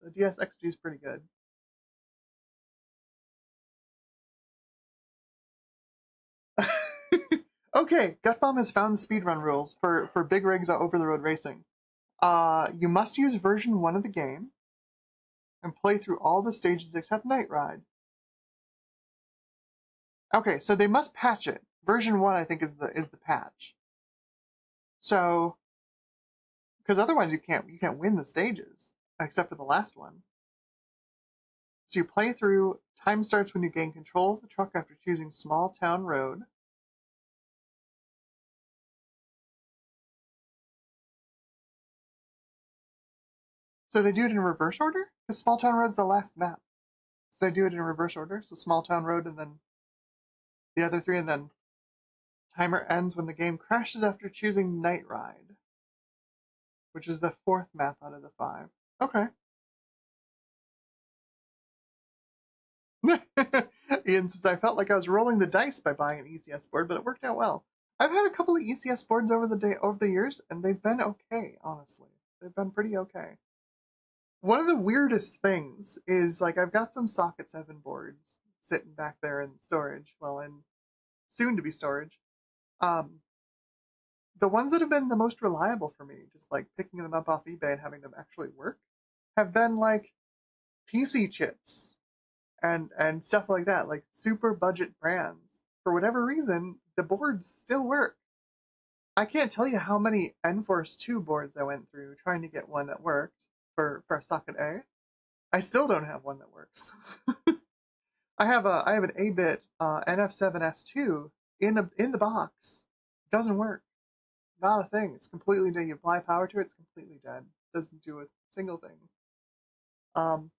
The DSXG is pretty good. Okay, Gutbomb has found the speedrun rules for big rigs over-the-road racing. You must use version 1 of the game and play through all the stages except Night Ride. Okay, so they must patch it. Version 1, I think, is the patch. So, because otherwise you can't win the stages except for the last one. So you play through. Time starts when you gain control of the truck after choosing Small Town Road. So they do it in reverse order? Because Small Town Road's the last map. So they do it in reverse order. So Small Town Road and then the other three, and then timer ends when the game crashes after choosing Night Ride, which is the 4th map out of the 5. Okay. Ian says, I felt like I was rolling the dice by buying an ECS board, but it worked out well. I've had a couple of ECS boards over the years, and they've been okay, honestly. They've been pretty okay. One of the weirdest things is, like, I've got some Socket 7 boards sitting back there in storage, well, in soon-to-be storage. The ones that have been the most reliable for me, just, like, picking them up off eBay and having them actually work, have been, like, PC chips and stuff like that, like super budget brands. For whatever reason, the boards still work. I can't tell you how many Enforce 2 boards I went through trying to get one that worked for Socket A. I still don't have one that works. I have an 8-bit NF7S2 in the box Doesn't work. Not a thing. It's completely dead. You apply power to it, it's completely dead. Doesn't do a single thing. Um,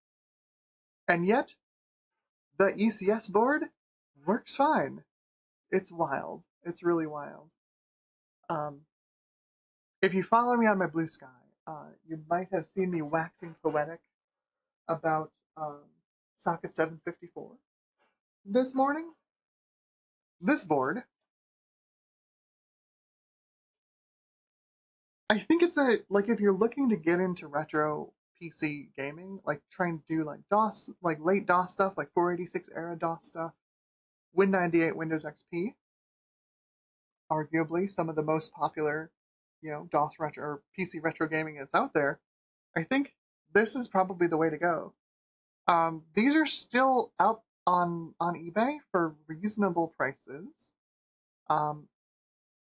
and yet, the ECS board works fine. It's wild. It's really wild. Um, if you follow me on my Blue Sky, you might have seen me waxing poetic about socket 754 this morning. This board, I think it's a like if you're looking to get into retro PC gaming, like trying to do like DOS, like late DOS stuff, like 486 era DOS stuff, Win98, Windows XP, arguably some of the most popular, DOS retro or PC retro gaming that's out there. I think this is probably the way to go. These are still out on eBay for reasonable prices. Um,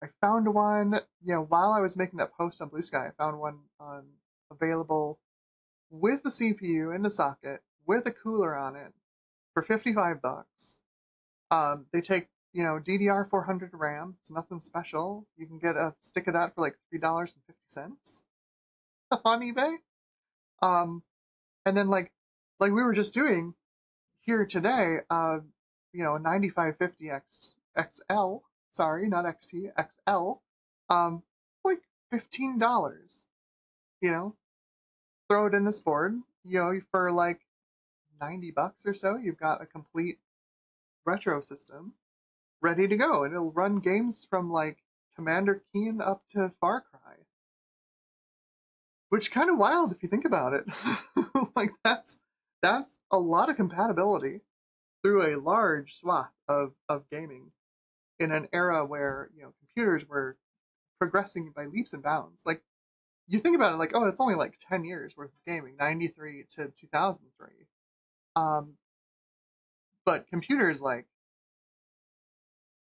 I found one, while I was making that post on Blue Sky, I found one available with a CPU in the socket, with a cooler on it, for $55. They take, DDR400 RAM. It's nothing special. You can get a stick of that for like $3.50 on eBay. And then like we were just doing here today, a 9550X XL, sorry, not XT, XL, like $15. You know, throw it in this board, for like $90 or so, you've got a complete retro system ready to go, and it'll run games from like Commander Keen up to Far Cry, which kind of wild if you think about it. Like that's a lot of compatibility through a large swath of gaming in an era where computers were progressing by leaps and bounds. Like you think about it, like, oh, it's only like 10 years worth of gaming, 93 to 2003. Um, but computers, like,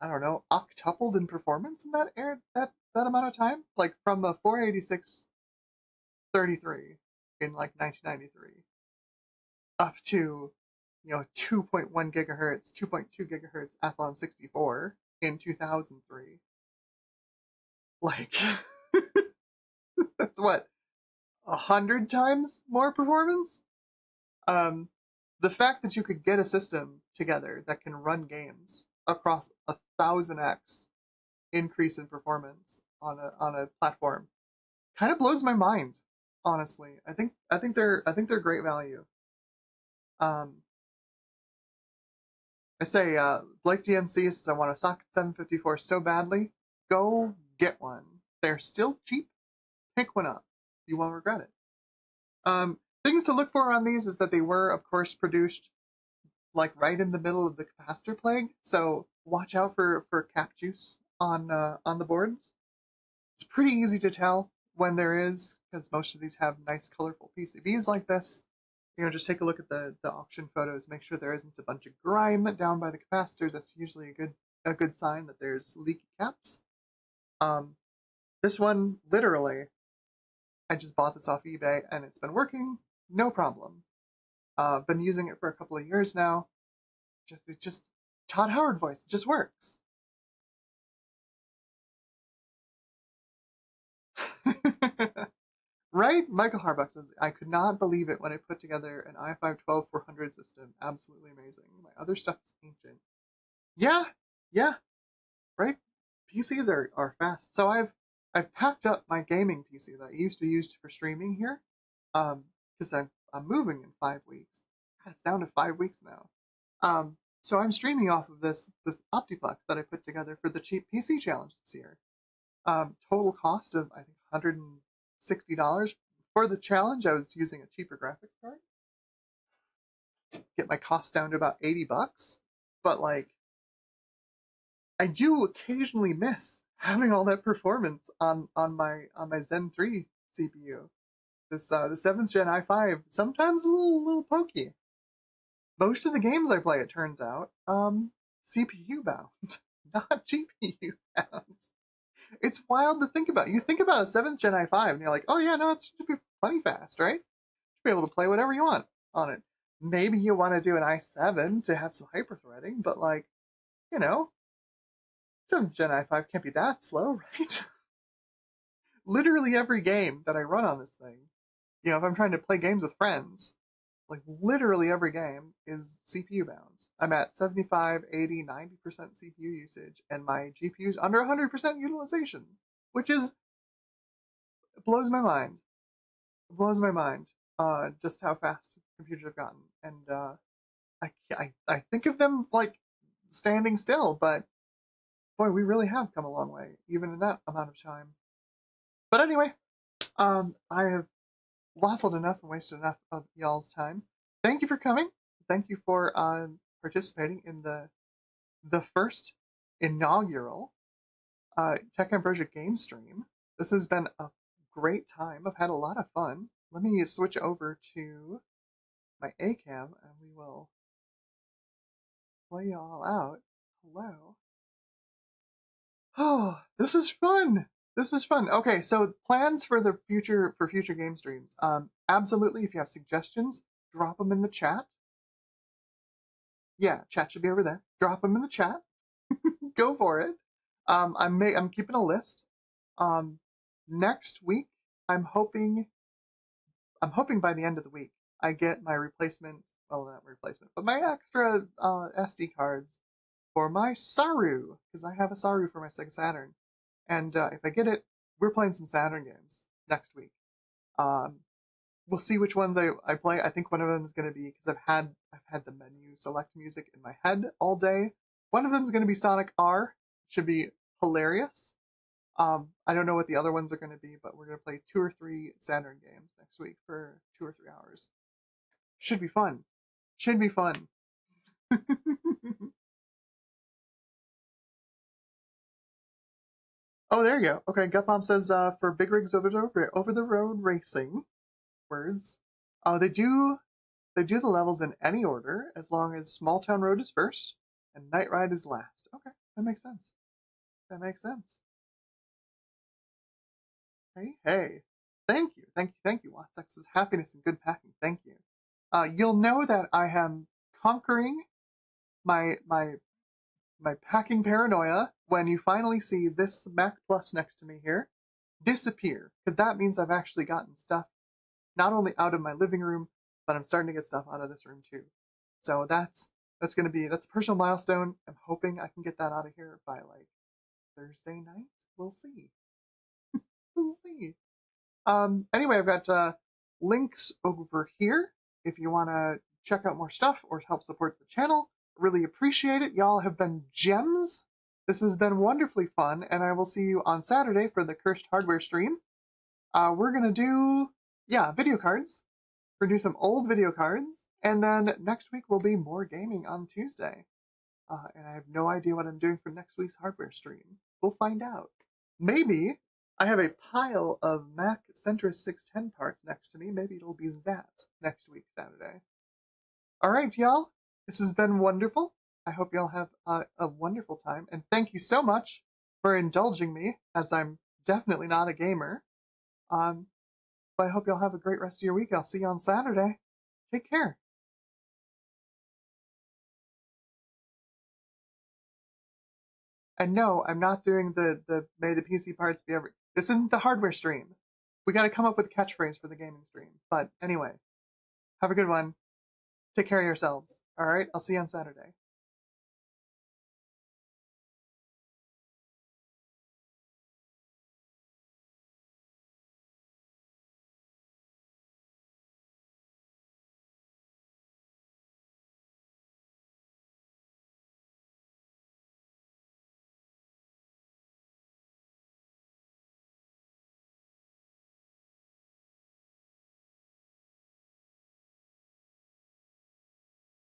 I don't know, octupled in performance in that era, that amount of time, like from a 486 33 in like 1993 up to 2.1 gigahertz, 2.2 gigahertz Athlon 64 in 2003. Like that's what, 100 times more performance. The fact that you could get a system together that can run games across 1,000x increase in performance on a platform kind of blows my mind. Honestly, I think they're great value. Um, I say, Blake DMC says I want a socket 754 so badly. Go get one. They're still cheap. Pick one up. You won't regret it. Things to look for on these is that they were, of course, produced like right in the middle of the capacitor plague, so watch out for cap juice on the boards. It's pretty easy to tell when there is, because most of these have nice colorful PCBs like this. Just take a look at the auction photos, make sure there isn't a bunch of grime down by the capacitors. That's usually a good sign that there's leaky caps. This one, literally, I just bought this off eBay and it's been working, no problem. Been using it for a couple of years now. It just Todd Howard voice, it just works. Right? Michael Harbuck says, I could not believe it when I put together an i5-12-400 system. Absolutely amazing. My other stuff is ancient. Yeah, yeah, right? PCs are fast. So I've packed up my gaming PC that I used to use for streaming here, because I'm moving in 5 weeks. God, it's down to 5 weeks now. So I'm streaming off of this Optiplex that I put together for the cheap PC challenge this year. Total cost of I think $160 for the challenge. I was using a cheaper graphics card. Get my cost down to about $80, but like I do occasionally miss having all that performance on my Zen 3 CPU. This the 7th Gen i5 sometimes a little pokey. Most of the games I play, it turns out, CPU bound, not GPU bound. It's wild to think about. You think about a 7th Gen i5 and you're like, oh yeah, no, it should be plenty fast, right? You should be able to play whatever you want on it. Maybe you want to do an i7 to have some hyper-threading, but like, you know, 7th Gen i5 can't be that slow, right? Literally every game that I run on this thing, you know, if I'm trying to play games with friends, like literally every game is CPU bound. I'm at 75, 80, 90% CPU usage, and my GPU's under 100% utilization, which is blows my mind. It blows my mind. Just how fast computers have gotten, and I think of them like standing still, but boy, we really have come a long way, even in that amount of time. But anyway, I have waffled enough and wasted enough of y'all's time. Thank you for coming. Thank you for participating in the first inaugural Tech Ambrosia game stream. This has been a great time. I've had a lot of fun. Let me switch over to my A cam and we will play y'all out. Hello. Oh, this is fun. This is fun. Okay, so plans for the future game streams. Absolutely, if you have suggestions, drop them in the chat. Yeah, chat should be over there. Drop them in the chat. Go for it. I'm keeping a list. Next week, I'm hoping by the end of the week I get my replacement. Well, not replacement, but my extra SD cards for my Saru, because I have a Saru for my Sega Saturn. And if I get it, we're playing some Saturn games next week. We'll see which ones I play. I think one of them is going to be, because I've had the menu select music in my head all day. One of them is going to be Sonic R. Should be hilarious. I don't know what the other ones are going to be, but we're going to play 2 or 3 Saturn games next week for 2 or 3 hours. Should be fun. Should be fun. Oh, there you go. Okay, Gutbomb says for big rigs over the road racing words. They do the levels in any order as long as Small Town Road is first and Night Ride is last. Okay, that makes sense. That makes sense. Hey. Thank you. Watsex is happiness and good packing. Thank you. You'll know that I am conquering my packing paranoia when you finally see this Mac Plus next to me here disappear, because that means I've actually gotten stuff not only out of my living room, but I'm starting to get stuff out of this room too. So that's a personal milestone. I'm hoping I can get that out of here by like Thursday night. We'll see. We'll see. Anyway, I've got links over here if you want to check out more stuff or help support the channel. Really appreciate it. Y'all have been gems. This has been wonderfully fun, and I will see you on Saturday for the Cursed Hardware stream. We're gonna do, video cards. We're gonna do some old video cards, and then next week will be more gaming on Tuesday. And I have no idea what I'm doing for next week's hardware stream. We'll find out. Maybe I have a pile of Mac Centris 610 parts next to me. Maybe it'll be that next week, Saturday. All right, y'all. This has been wonderful. I hope y'all have a wonderful time. And thank you so much for indulging me, as I'm definitely not a gamer. But I hope y'all have a great rest of your week. I'll see you on Saturday. Take care. And no, I'm not doing the May the PC parts be ever. This isn't the hardware stream. We got to come up with a catchphrase for the gaming stream. But anyway, have a good one. Take care of yourselves. All right, I'll see you on Saturday.